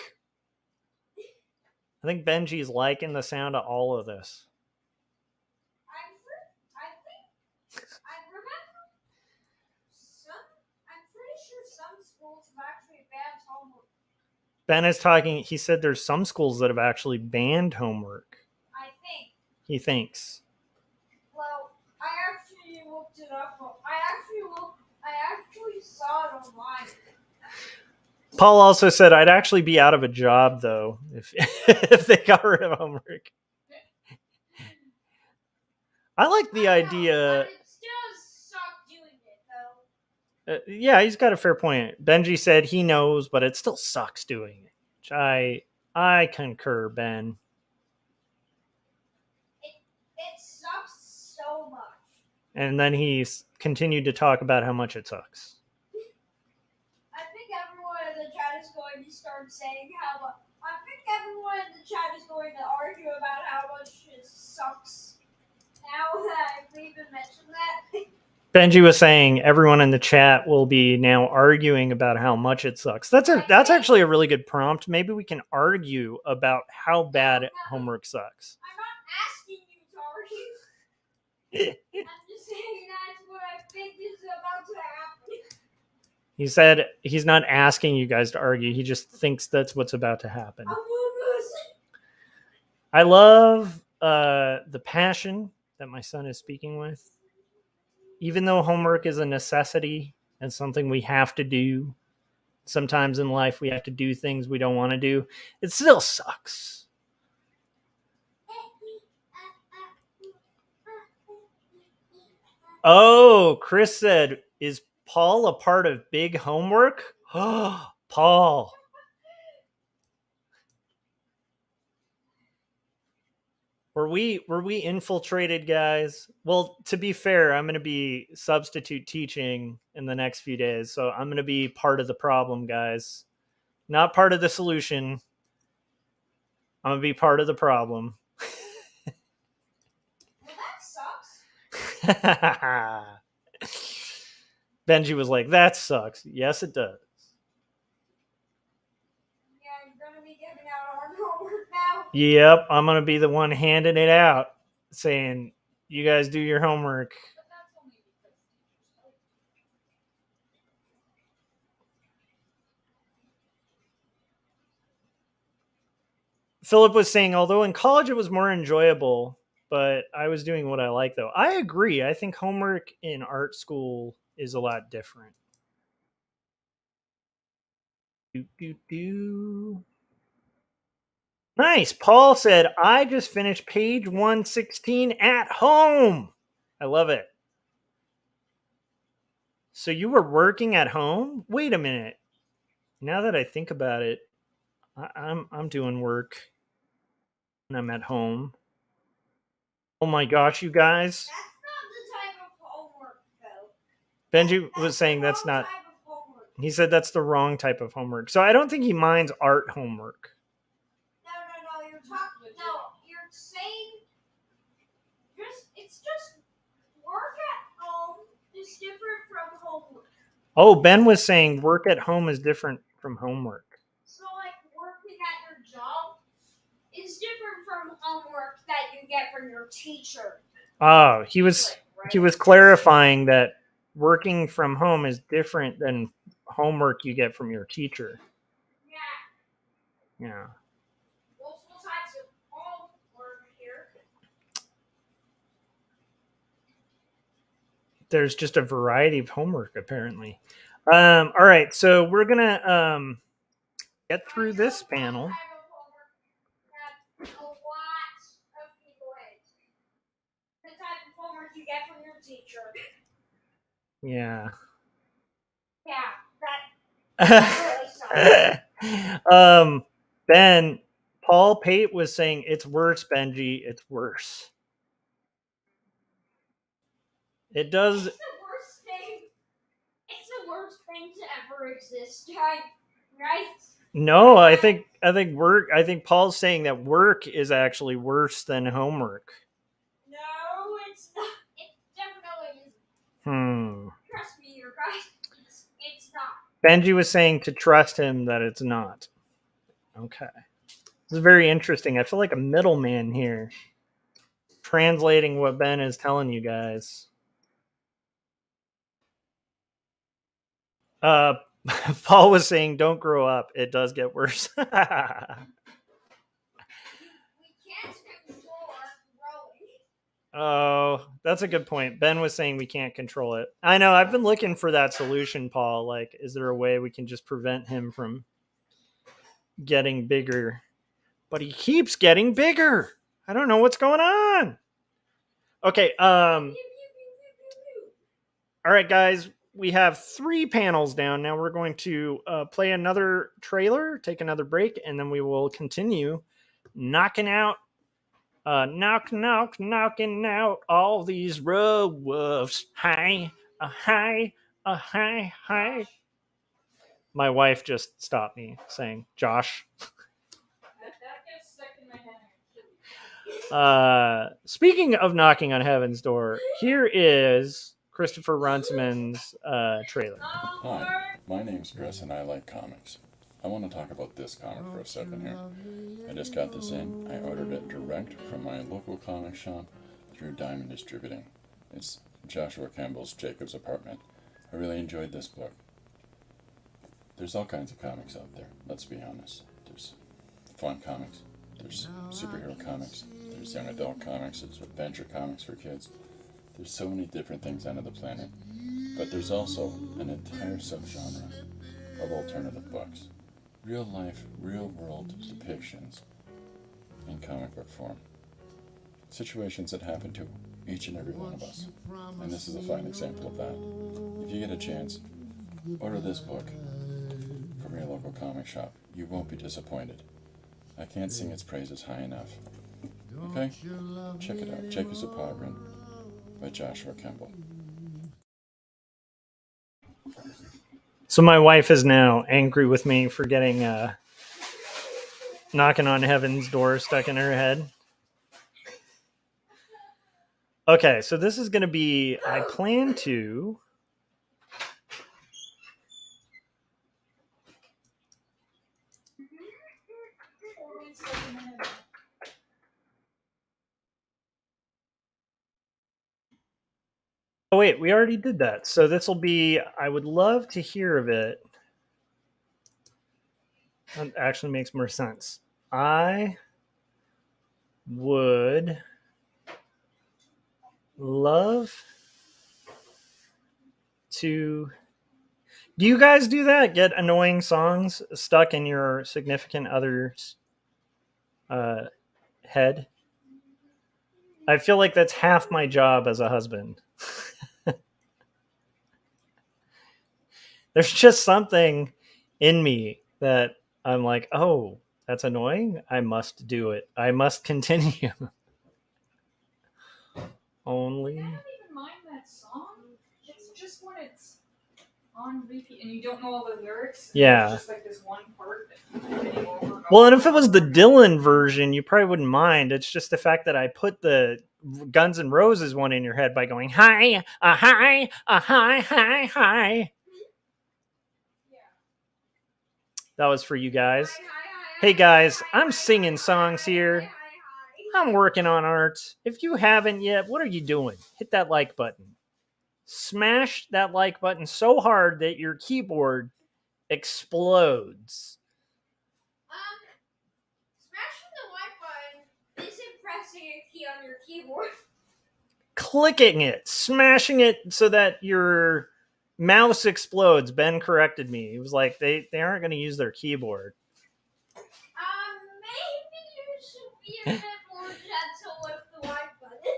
Speaker 2: I think Benji's liking the sound of all of this.
Speaker 6: I'm pretty sure some schools have actually banned homework.
Speaker 2: Ben is talking, he said there's some schools that have actually banned homework.
Speaker 6: I think.
Speaker 2: He thinks.
Speaker 6: Well, I actually looked it up. I actually saw it online.
Speaker 2: Paul also said I'd actually be out of a job though if if they got rid of homework. I like the idea.
Speaker 6: But it still sucked doing it though.
Speaker 2: Yeah, he's got a fair point. Benji said he knows, but it still sucks doing it. Which I concur, Ben.
Speaker 6: It sucks so much.
Speaker 2: And then he continued to talk about how much it sucks.
Speaker 6: I think everyone in the chat is going to start saying how much. I think everyone in the chat is going to argue about how much it sucks. Now that I've even mentioned that.
Speaker 2: Benji was saying everyone in the chat will be now arguing about how much it sucks. That's actually a really good prompt. Maybe we can argue about how bad homework sucks.
Speaker 6: I'm not asking you to argue. I'm just saying that's what I think is about to happen.
Speaker 2: He said he's not asking you guys to argue. He just thinks that's what's about to happen. I love the passion that my son is speaking with. Even though homework is a necessity and something we have to do, sometimes in life we have to do things we don't want to do, it still sucks. Oh, Chris said, is Paul a part of big homework? Oh, Paul. Were we infiltrated, guys? Well, to be fair, I'm going to be substitute teaching in the next few days, so I'm going to be part of the problem, guys. Not part of the solution. I'm going to be part of the problem.
Speaker 6: Well, that
Speaker 2: sucks. Benji was like, that sucks. Yes, it does.
Speaker 6: Yeah, you're going to be giving out our homework now.
Speaker 2: Yep, I'm going to be the one handing it out, saying, You guys do your homework.
Speaker 7: But that's only because teachers like
Speaker 2: Philip was saying, although in college it was more enjoyable, but I was doing what I like, though. I agree. I think homework in art school is a lot different. Nice. Paul said, I just finished page 116 at home. I love it. So you were working at home? Wait a minute. Now that I think about it, I'm doing work and I'm at home. Oh my gosh, you guys.
Speaker 6: That's not the type of homework, though.
Speaker 2: Benji was saying that's not.
Speaker 6: Type of homework.
Speaker 2: He said that's the wrong type of homework. So I don't think he minds art homework.
Speaker 6: No, you're talking. No, you're saying it's just work at home is different from homework.
Speaker 2: Oh, Ben was saying work at home is different from homework.
Speaker 6: So, like, working at your job is different from homework that you get from your teacher.
Speaker 2: Oh, he was clarifying that working from home is different than homework you get from your teacher.
Speaker 6: Yeah.
Speaker 2: Yeah.
Speaker 6: Multiple types of homework here.
Speaker 2: There's just a variety of homework apparently. All right, so we're gonna get through this panel.
Speaker 6: Type of homework that a lot of people hate. The type of homework you get from your teacher.
Speaker 2: Yeah.
Speaker 6: Yeah, that
Speaker 2: Ben, Paul Pate was saying it's worse, Benji. It's worse. It does.
Speaker 6: It's the worst thing. It's the worst thing to ever exist, right?
Speaker 2: No, I think work. I think Paul's saying that work is actually worse than homework.
Speaker 6: No, it's not. It definitely isn't. Trust me, you guys. It's not.
Speaker 2: Benji was saying to trust him that it's not. Okay. This is very interesting. I feel like a middleman here, translating what Ben is telling you guys. Paul was saying, "Don't grow up. It does get worse."
Speaker 6: We can't control our growing.
Speaker 2: Oh, that's a good point. Ben was saying we can't control it. I know. I've been looking for that solution, Paul. Like, is there a way we can just prevent him from getting bigger? But he keeps getting bigger. I don't know what's going on. Okay. All right, guys. We have 3 panels down. Now we're going to play another trailer, take another break, and then we will continue knocking out knocking out all these road wolves. Hi, hi, hi, hi. My wife just stopped me saying, Josh.
Speaker 7: that gets stuck in my head.
Speaker 2: Speaking of knocking on heaven's door, here is Christopher Runciman's trailer.
Speaker 3: Hi, my name's Chris and I like comics. I want to talk about this comic for a second here. I just got this in. I ordered it direct from my local comic shop through Diamond Distributing. It's Joshua Kemble's Jacob's Apartment. I really enjoyed this book. There's all kinds of comics out there, let's be honest. There's fun comics, there's superhero comics, there's young adult comics, there's adventure comics for kids. There's so many different things under the planet. But there's also an entire subgenre of alternative books. Real life, real world depictions in comic book form. Situations that happen to each and every one of us. And this is a fine example of that. If you get a chance, order this book from your local comic shop. You won't be disappointed. I can't sing its praises high enough. Okay? Check it out. Jacob's Apartment by Joshua Kemble.
Speaker 2: So my wife is now angry with me for getting knocking on heaven's door stuck in her head. Okay, so this is going to be, I plan to... Oh wait, we already did that. So this will be. I would love to hear of it. That actually makes more sense. I would love to. Do you guys do that? Get annoying songs stuck in your significant other's head? I feel like that's half my job as a husband. There's just something in me that I'm like, oh, that's annoying. I must do it. I must continue. Only.
Speaker 7: I don't even mind that song. It's just when it's on repeat and you don't know all the lyrics.
Speaker 2: Yeah.
Speaker 7: It's just like this one part that over.
Speaker 2: Well, and if it was the Dylan version, you probably wouldn't mind. It's just the fact that I put the Guns N' Roses one in your head by going hi, hi, hi, hi, hi. That was for you guys. Hey guys, I'm singing songs here. I'm working on art. If you haven't yet, what are you doing? Hit that like button. Smash that like button so hard that your keyboard explodes.
Speaker 6: Smashing the like button isn't pressing a key on your keyboard.
Speaker 2: Clicking it, smashing it so that your mouse explodes. Ben corrected me. He was like, they aren't going to use their keyboard.
Speaker 6: Maybe you should be a bit more gentle with the like button.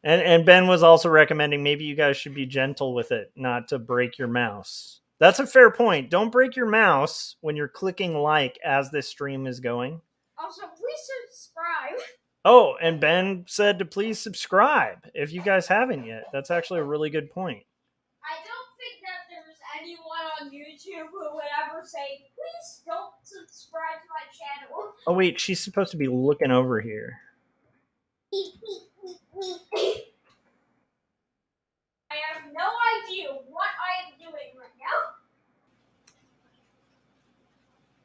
Speaker 2: And Ben was also recommending maybe you guys should be gentle with it, not to break your mouse. That's a fair point. Don't break your mouse when you're clicking like as this stream is going.
Speaker 6: Also, please subscribe.
Speaker 2: Oh, and Ben said to please subscribe if you guys haven't yet. That's actually a really good point.
Speaker 6: I don't think that there's anyone on YouTube who would ever say, please don't subscribe to my channel.
Speaker 2: Oh, wait, she's supposed to be looking over here.
Speaker 6: I have no idea what I am doing right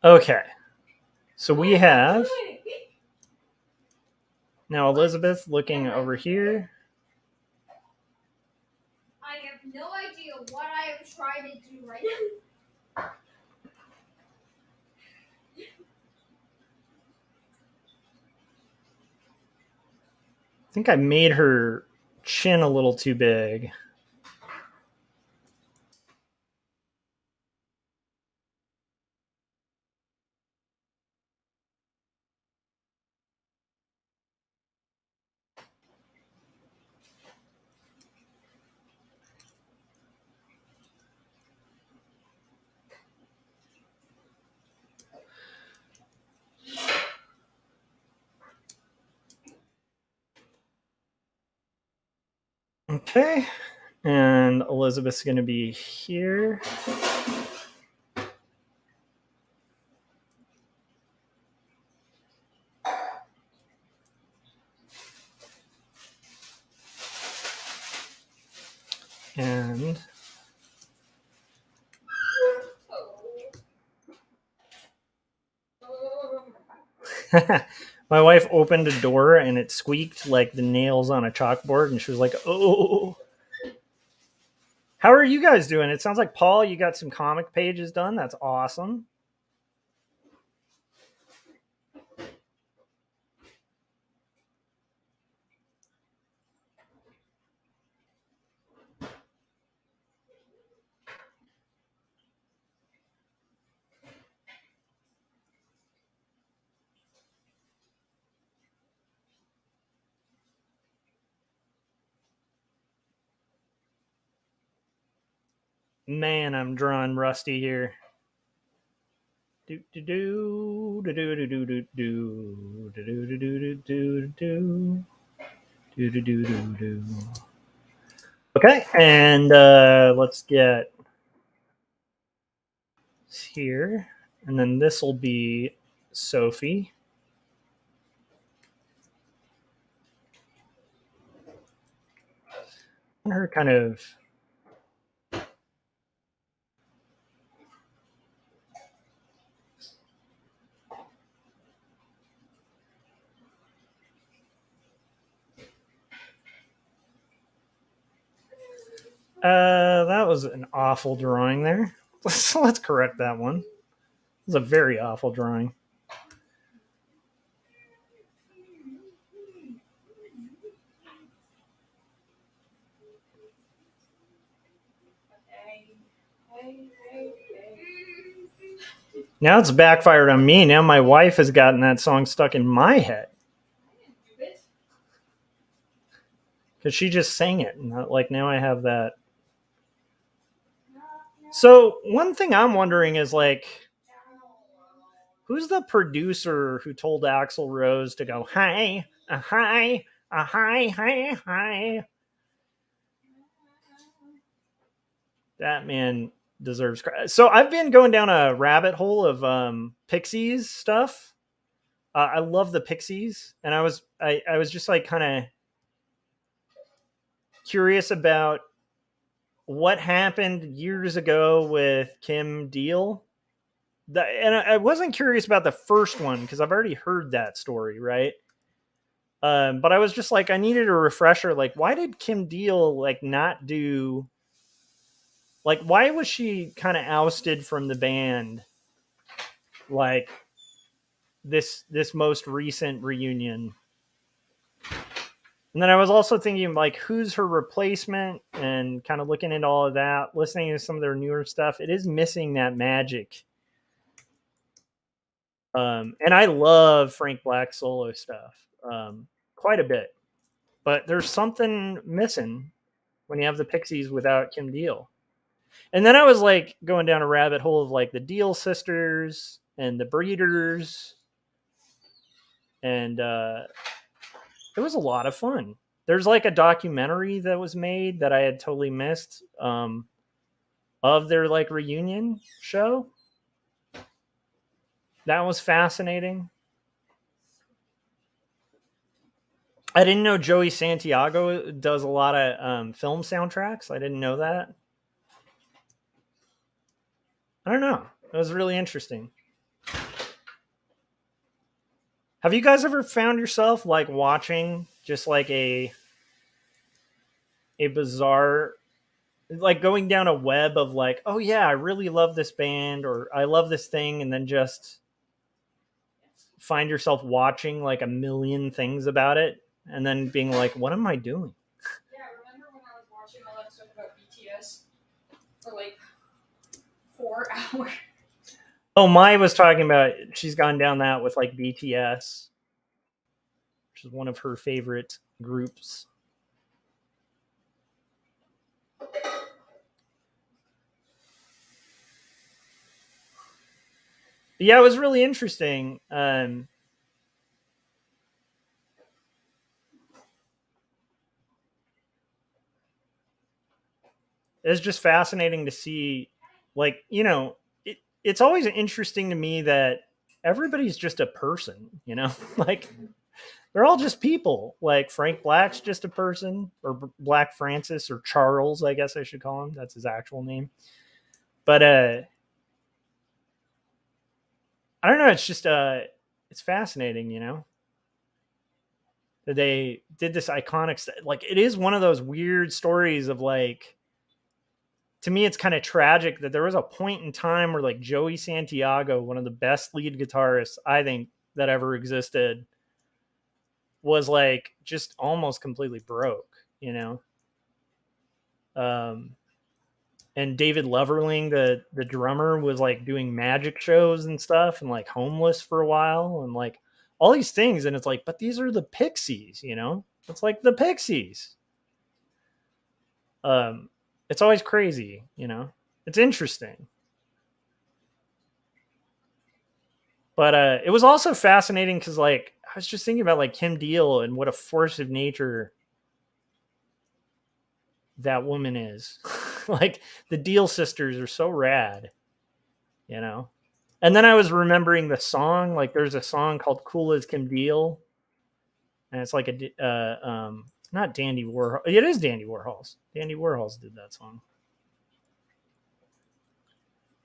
Speaker 6: now.
Speaker 2: Okay. So we have now Elizabeth looking over here.
Speaker 6: I have no idea what I am trying to do right now.
Speaker 2: I think I made her chin a little too big. Okay, and Elizabeth's going to be here. And my wife opened a door and it squeaked like the nails on a chalkboard, and she was like, oh. How are you guys doing? It sounds like, Paul, you got some comic pages done. That's awesome. Man, I'm drawing rusty here. Do do do do do do do do do do do do do do do do do do. Okay, and let's get here, and then this will be Sophie. And her kind of That was an awful drawing there. Let's correct that one. It was a very awful drawing. Now it's backfired on me. Now my wife has gotten that song stuck in my head. Because she just sang it. And like now I have that. So one thing I'm wondering is like, who's the producer who told Axl Rose to go, hi, hi, hi, hi, hi? That man deserves credit. So I've been going down a rabbit hole of Pixies stuff. I love the Pixies, and I was just like kind of curious about what happened years ago with Kim Deal. And I wasn't curious about the first one because I've already heard that story, right? But I was just like, I needed a refresher. Like, why did Kim Deal like not do? Like, why was she kind of ousted from the band? Like this most recent reunion. And then I was also thinking, like, who's her replacement and kind of looking into all of that, listening to some of their newer stuff. It is missing that magic. And I love Frank Black's solo stuff quite a bit. But there's something missing when you have the Pixies without Kim Deal. And then I was, like, going down a rabbit hole of, like, the Deal sisters and the Breeders. And it was a lot of fun. There's like a documentary that was made that I had totally missed of their like reunion show. That was fascinating. I didn't know Joey Santiago does a lot of film soundtracks. I didn't know that. I don't know. It was really interesting. Have you guys ever found yourself like watching just like a bizarre, like going down a web of like, oh yeah, I really love this band or I love this thing, and then just find yourself watching like a million things about it and then being like, what am I doing?
Speaker 7: Yeah, remember when I was watching all that stuff about BTS for like 4 hours?
Speaker 2: Oh, Mai was talking about she's gone down that with like BTS, which is one of her favorite groups. Yeah, it was really interesting. It's just fascinating to see, like, you know, it's always interesting to me that everybody's just a person, you know, like they're all just people. Like Frank Black's just a person, or Black Francis, or Charles, I guess I should call him. That's his actual name. But I don't know. It's just it's fascinating, you know, that they did this iconic. Like it is one of those weird stories of like. To me, it's kind of tragic that there was a point in time where like Joey Santiago, one of the best lead guitarists I think that ever existed, was like just almost completely broke, you know. And David Leverling, the drummer, was like doing magic shows and stuff and like homeless for a while and like all these things. And it's like, but these are the Pixies, you know? It's like the Pixies. It's always crazy, you know. It's interesting. But it was also fascinating because, like, I was just thinking about, like, Kim Deal and what a force of nature that woman is. Like, the Deal sisters are so rad, you know. And then I was remembering the song. Like, there's a song called Cool as Kim Deal. And it's like a, not Dandy Warhol. It is Dandy Warhol's. Dandy Warhol's did that song.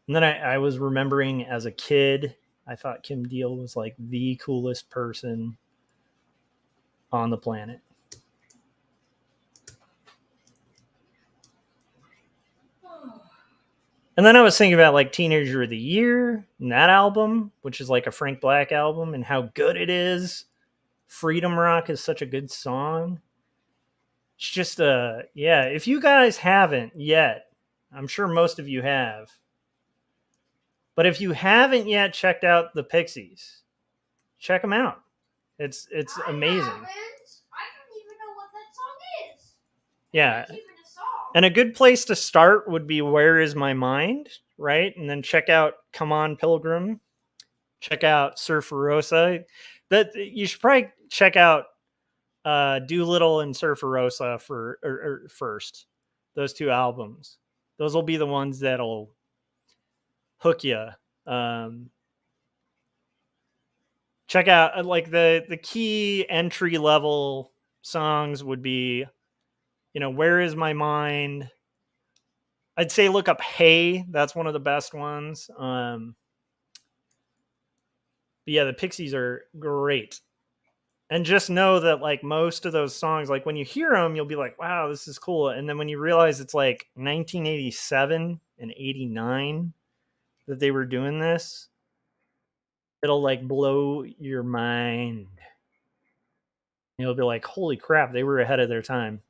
Speaker 2: And then I was remembering as a kid, I thought Kim Deal was like the coolest person on the planet. And then I was thinking about like Teenager of the Year and that album, which is like a Frank Black album, and how good it is. Freedom Rock is such a good song. It's just yeah, if you guys haven't yet, I'm sure most of you have. But if you haven't yet checked out the Pixies, check them out. It's amazing.
Speaker 6: I don't even know what that song is.
Speaker 2: Yeah.
Speaker 6: It's even a song.
Speaker 2: And a good place to start would be Where Is My Mind, right? And then check out Come On Pilgrim. Check out Surfer Rosa. That you should probably check out Doolittle and Surfer Rosa first. Those two albums. Those will be the ones that'll hook you. Check out like the key entry level songs would be, Where Is My Mind? I'd say look up Hey. That's one of the best ones. But yeah, the Pixies are great. And just know that like most of those songs, like when you hear them, you'll be like, wow, this is cool. And then when you realize it's like 1987 and 89 that they were doing this, it'll like blow your mind. You'll be like, holy crap, they were ahead of their time.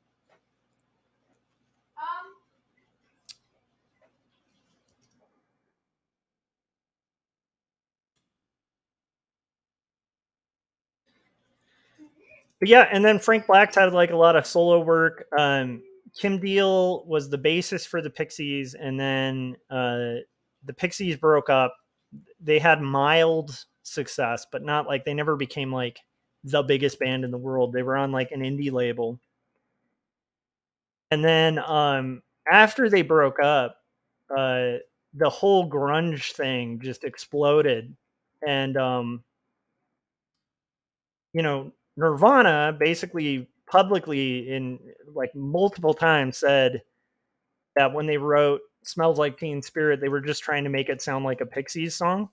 Speaker 2: But yeah, and then Frank Black had like a lot of solo work. Kim Deal was the bassist for the Pixies, and then the Pixies broke up. They had mild success, but not like they never became like the biggest band in the world. They were on like an indie label. And then after they broke up, the whole grunge thing just exploded. And Nirvana basically publicly in like multiple times said that when they wrote Smells Like Teen Spirit, they were just trying to make it sound like a Pixies song.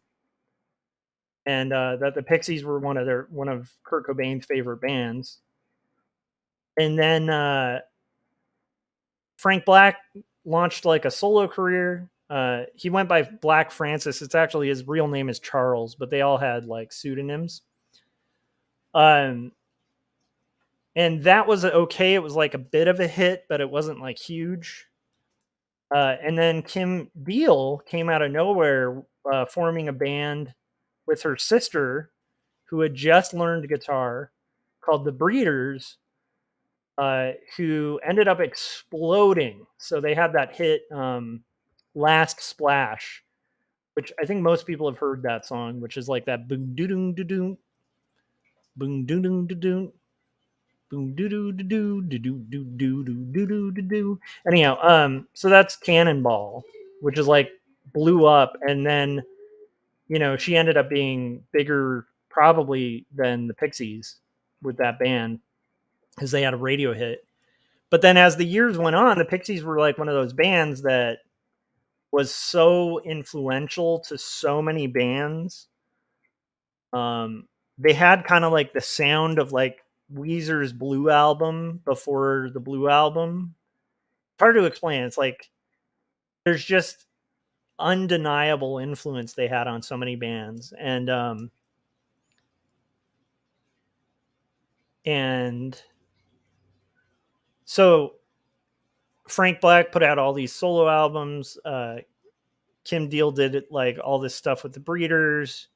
Speaker 2: And that the Pixies were one of Kurt Cobain's favorite bands. And then Frank Black launched like a solo career. He went by Black Francis. It's actually his real name is Charles, but they all had like pseudonyms. And that was okay. It was like a bit of a hit, but it wasn't like huge. And then Kim Deal came out of nowhere, forming a band with her sister, who had just learned guitar, called the Breeders, who ended up exploding. So they had that hit, Last Splash, which I think most people have heard that song, which is like that boom doo doo doo doo, boom doo doo doo doo. Boom doo doo doo doo doo doo doo doo doo doo doo. Anyhow, so that's Cannonball, which is like blew up, and then she ended up being bigger probably than the Pixies with that band because they had a radio hit. But then as the years went on, the Pixies were like one of those bands that was so influential to so many bands. They had kind of like the sound of like Weezer's Blue album before the Blue album. It's hard to explain. It's like there's just undeniable influence they had on so many bands. And so Frank Black put out all these solo albums. Kim Deal did like all this stuff with the Breeders.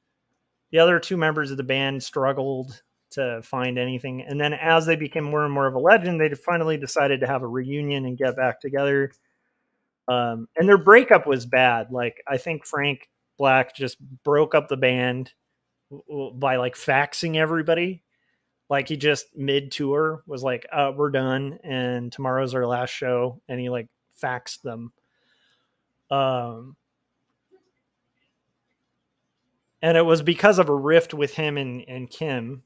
Speaker 2: The other two members of the band struggled to find anything. And then as they became more and more of a legend, they finally decided to have a reunion and get back together. And their breakup was bad. Like, I think Frank Black just broke up the band by like faxing everybody. Like, he just mid-tour was like, we're done, and tomorrow's our last show. And he like faxed them. And it was because of a rift with him and Kim.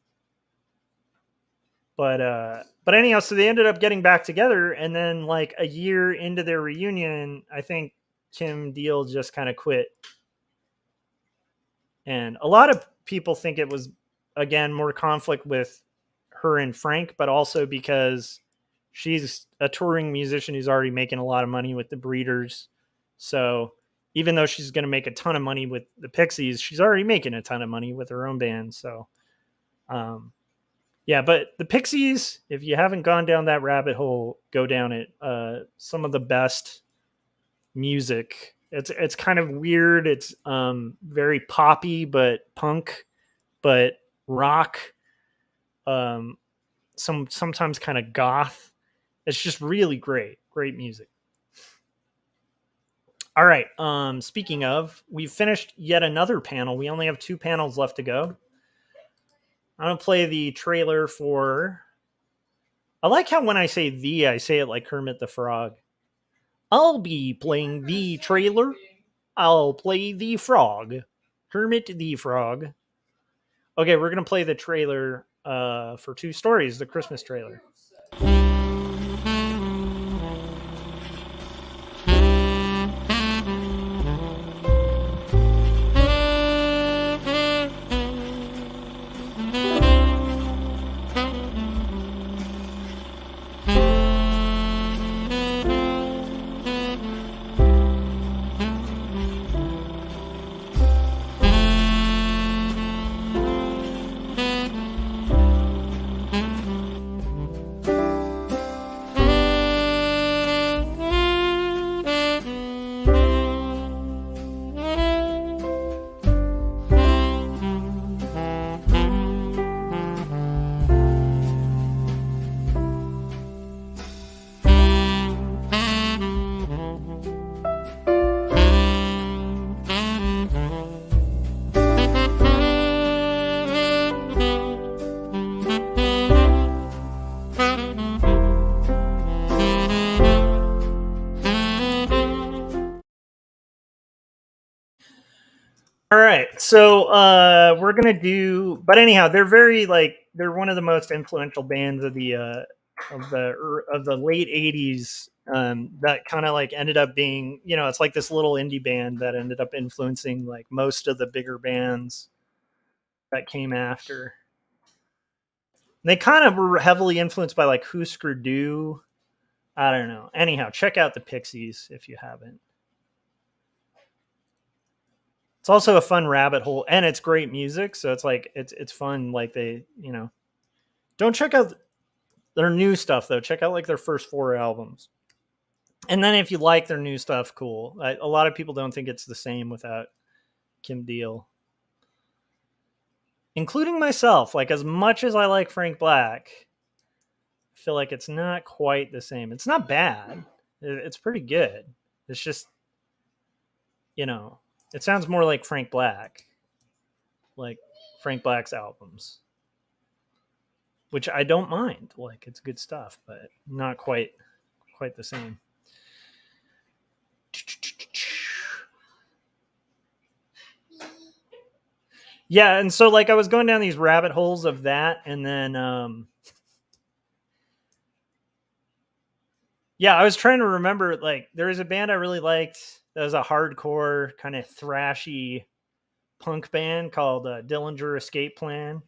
Speaker 2: But anyhow, so they ended up getting back together, and then like a year into their reunion, I think Kim Deal just kind of quit. And a lot of people think it was, again, more conflict with her and Frank, but also because she's a touring musician who's already making a lot of money with the Breeders. So even though she's going to make a ton of money with the Pixies, she's already making a ton of money with her own band. So, yeah, but the Pixies, if you haven't gone down that rabbit hole, go down it. Some of the best music. It's kind of weird. It's very poppy, but punk, but rock. Sometimes kind of goth. It's just really great music. All right. Speaking of, we've finished yet another panel. We only have 2 panels left to go. I'm gonna play the trailer for. I like how when I say I say it like Kermit the Frog. I'll be playing the trailer. I'll play the frog. Kermit the Frog. Okay, we're gonna play the trailer for 2 stories, the Christmas trailer. All right, so we're gonna do, but anyhow, they're they're one of the most influential bands of the late '80s. That kind of like ended up being, it's like this little indie band that ended up influencing like most of the bigger bands that came after. They kind of were heavily influenced by like Husker Du. I don't know. Anyhow, check out the Pixies if you haven't. It's also a fun rabbit hole, and it's great music, so it's like it's fun. Like they, don't check out their new stuff though. Check out like their first 4 albums, and then if you like their new stuff, cool. A lot of people don't think it's the same without Kim Deal, including myself. Like as much as I like Frank Black, I feel like it's not quite the same. It's not bad. It's pretty good. It's just, it sounds more like Frank Black, like Frank Black's albums, which I don't mind. Like it's good stuff, but not quite the same. Yeah, and so like I was going down these rabbit holes of that, and then I was trying to remember, like there was a band I really liked that was a hardcore kind of thrashy punk band called Dillinger Escape Plan.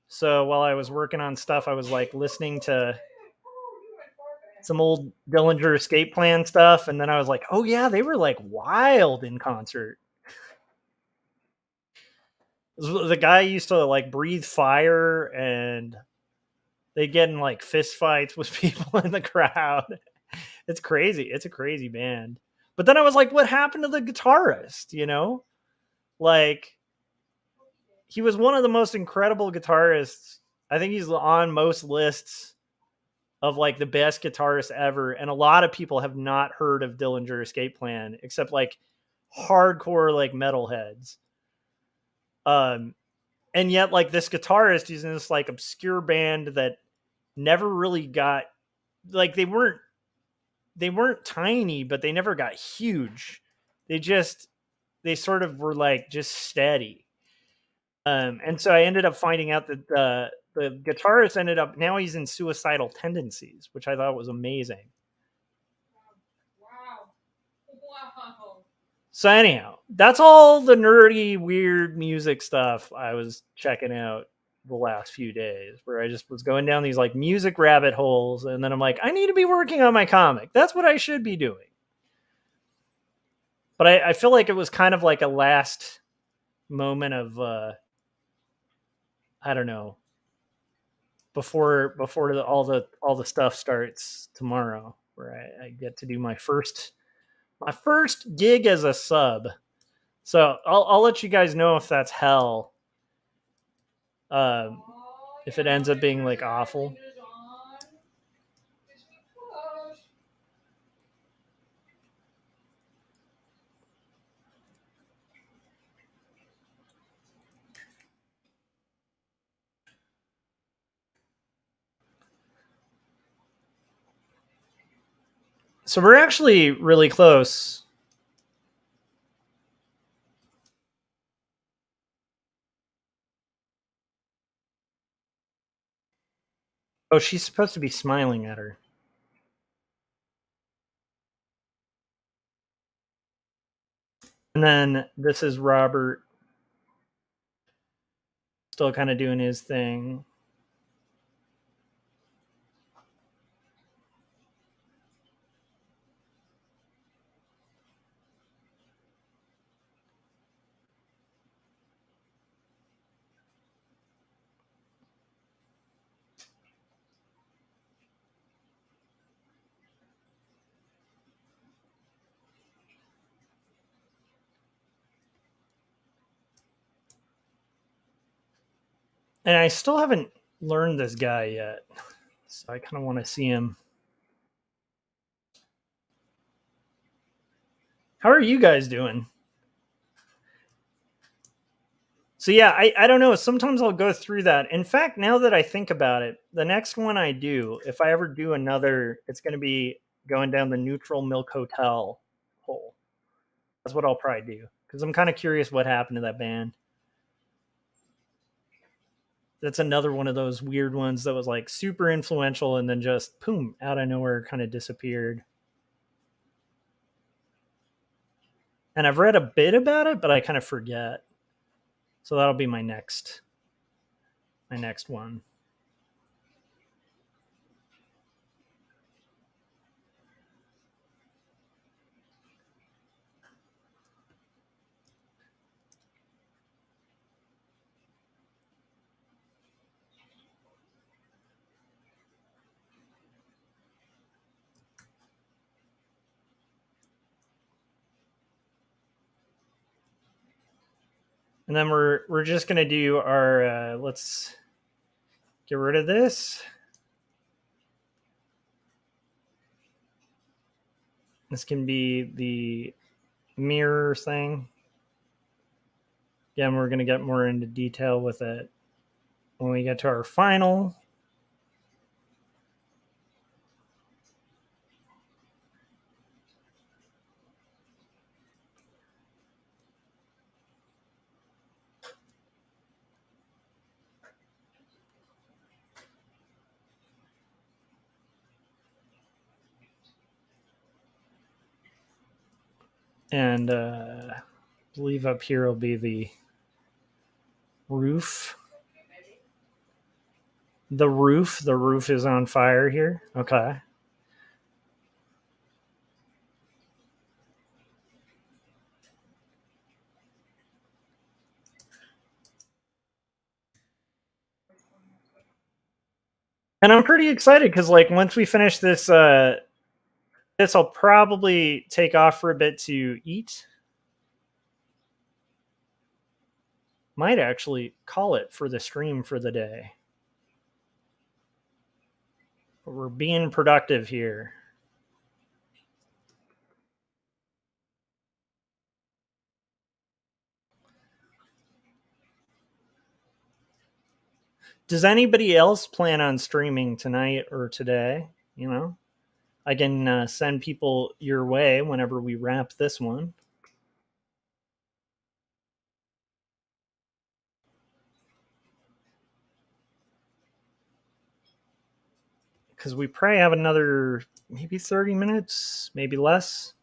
Speaker 2: So while I was working on stuff, I was like listening to some old Dillinger Escape Plan stuff, and then I was like, oh yeah, they were like wild in concert. The guy used to like breathe fire, and they get in like fist fights with people in the crowd. It's crazy. It's a crazy band. But then I was like, what happened to the guitarist? Like he was one of the most incredible guitarists. I think he's on most lists of like the best guitarists ever. And a lot of people have not heard of Dillinger Escape Plan except like hardcore like metalheads. And yet like this guitarist, he's in this like obscure band that never really got, like they weren't tiny, but they never got huge. They sort of were like just steady. And so I ended up finding out that the guitarist ended up, now he's in Suicidal Tendencies, which I thought was amazing.
Speaker 7: Wow.
Speaker 2: So anyhow, that's all the nerdy, weird music stuff I was checking out the last few days, where I just was going down these like music rabbit holes, and then I'm like, I need to be working on my comic. That's what I should be doing. But I feel like it was kind of like a last moment of I don't know, before all the stuff starts tomorrow, where I get to do my first gig as a sub. So I'll let you guys know if that's hell. If it ends up being like awful. So we're actually really close. Oh, she's supposed to be smiling at her. And then this is Robert still kind of doing his thing. And I still haven't learned this guy yet. So I kind of want to see him. How are you guys doing? So yeah, I don't know. Sometimes I'll go through that. In fact, now that I think about it, the next one I do, if I ever do another, it's going to be going down the Neutral Milk Hotel hole. That's what I'll probably do, because I'm kind of curious what happened to that band. That's another one of those weird ones that was like super influential and then just boom, out of nowhere kind of disappeared. And I've read a bit about it, but I kind of forget. So that'll be my next one. And then we're just gonna do our let's get rid of this. This can be the mirror thing. Again, we're gonna get more into detail with it when we get to our final. And I believe up here will be the roof. The roof is on fire here. Okay. And I'm pretty excited because like once we finish this this I'll probably take off for a bit to eat. Might actually call it for the stream for the day. But we're being productive here. Does anybody else plan on streaming tonight or today? You know, I can send people your way whenever we wrap this one. Because we probably have another maybe 30 minutes, maybe less.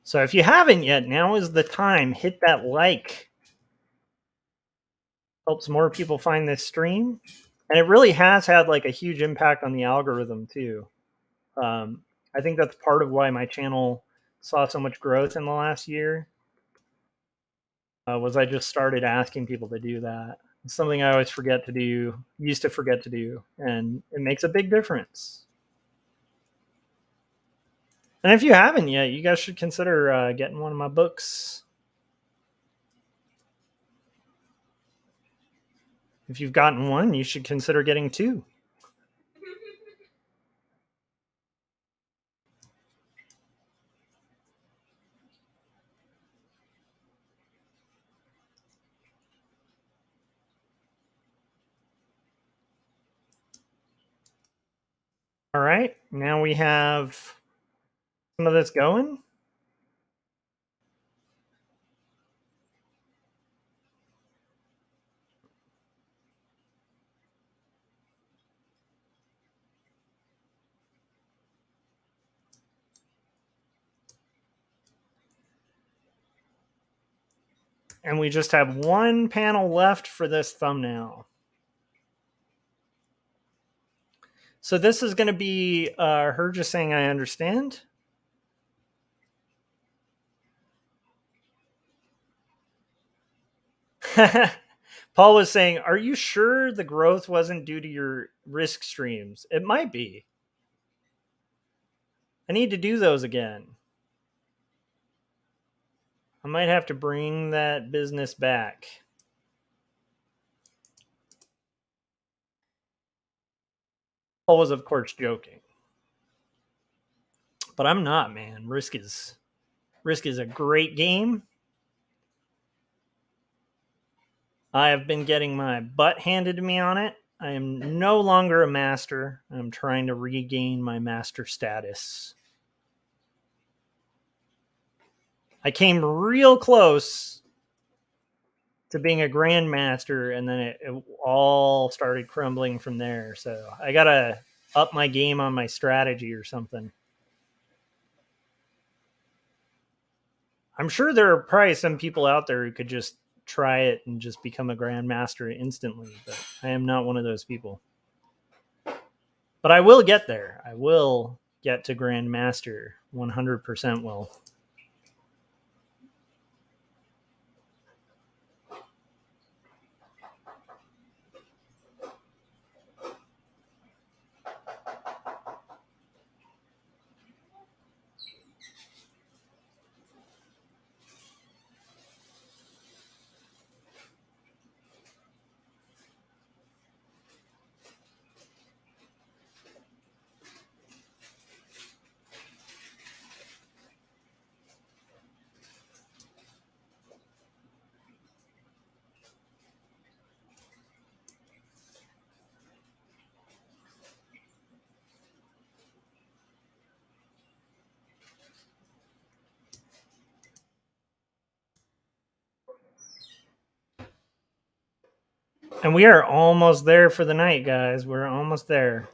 Speaker 2: So if you haven't yet, now is the time. Hit that like. Helps more people find this stream. And it really has had like a huge impact on the algorithm too. I think that's part of why my channel saw so much growth in the last year. Was I just started asking people to do that. It's something I always used to forget to do, and it makes a big difference. And if you haven't yet, you guys should consider getting one of my books. If you've gotten one, you should consider getting two. All right, now we have some of this going. And we just have one panel left for this thumbnail. So this is going to be her just saying, I understand. Paul was saying, are you sure the growth wasn't due to your risk streams? It might be. I need to do those again. I might have to bring that business back. Paul was, of course, joking. But I'm not, man. Risk is a great game. I have been getting my butt handed to me on it. I am no longer a master. I'm trying to regain my master status. I came real close to being a grandmaster, and then it all started crumbling from there. So I gotta up my game on my strategy or something. I'm sure there are probably some people out there who could just try it and just become a grandmaster instantly, but I am not one of those people. But I will get there. I will get to grandmaster. 100% will. And we are almost there for the night, guys. We're almost there.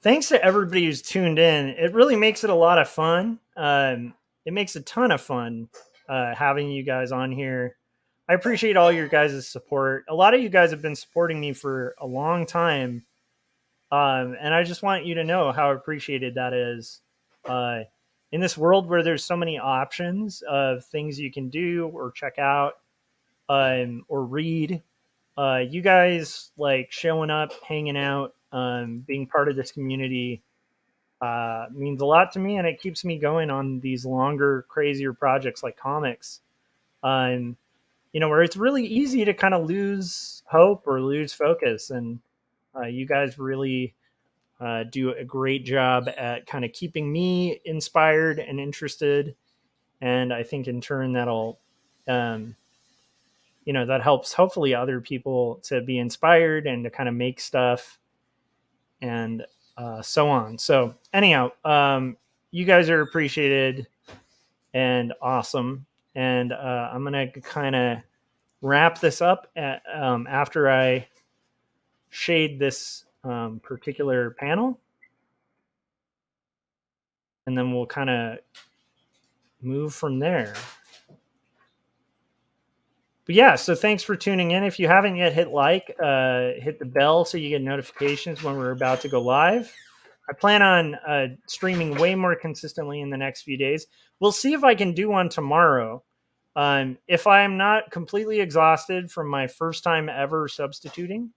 Speaker 2: Thanks to everybody who's tuned in. It really makes it a lot of fun. It makes a ton of fun having you guys on here. I appreciate all your guys' support. A lot of you guys have been supporting me for a long time. And I just want you to know how appreciated that is. In this world where there's so many options of things you can do or check out or read, you guys like showing up, hanging out, being part of this community means a lot to me, and it keeps me going on these longer, crazier projects like comics. Where it's really easy to kind of lose hope or lose focus, and you guys really do a great job at kind of keeping me inspired and interested. And I think in turn that'll, that helps hopefully other people to be inspired and to kind of make stuff and so on. So anyhow, you guys are appreciated and awesome. And I'm going to kind of wrap this up after I shade this particular panel. And then we'll kind of move from there. But yeah, so thanks for tuning in. If you haven't yet hit like, hit the bell so you get notifications when we're about to go live. I plan on streaming way more consistently in the next few days. We'll see if I can do one tomorrow. If I'm not completely exhausted from my first time ever substituting,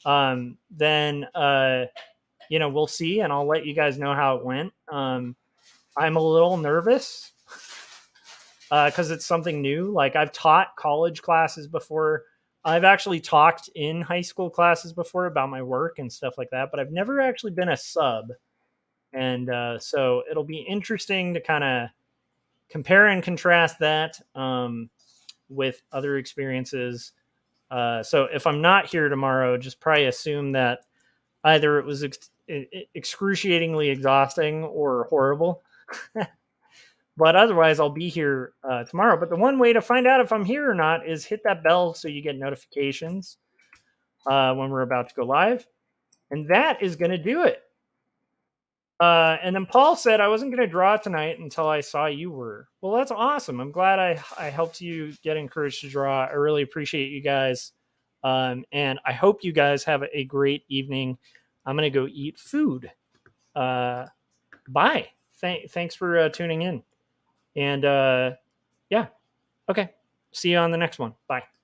Speaker 2: then we'll see, and I'll let you guys know how it went. I'm a little nervous because it's something new. Like, I've taught college classes before. I've actually talked in high school classes before about my work and stuff like that, but I've never actually been a sub. And so it'll be interesting to kind of compare and contrast that with other experiences. So if I'm not here tomorrow, just probably assume that either it was excruciatingly exhausting or horrible. But otherwise, I'll be here tomorrow. But the one way to find out if I'm here or not is hit that bell so you get notifications when we're about to go live. And that is going to do it. And then Paul said I wasn't going to draw tonight until I saw you were. Well, that's awesome. I'm glad I helped you get encouraged to draw. I really appreciate you guys. And I hope you guys have a great evening. I'm going to go eat food. Bye. Thanks for tuning in. And yeah. Okay. See you on the next one. Bye.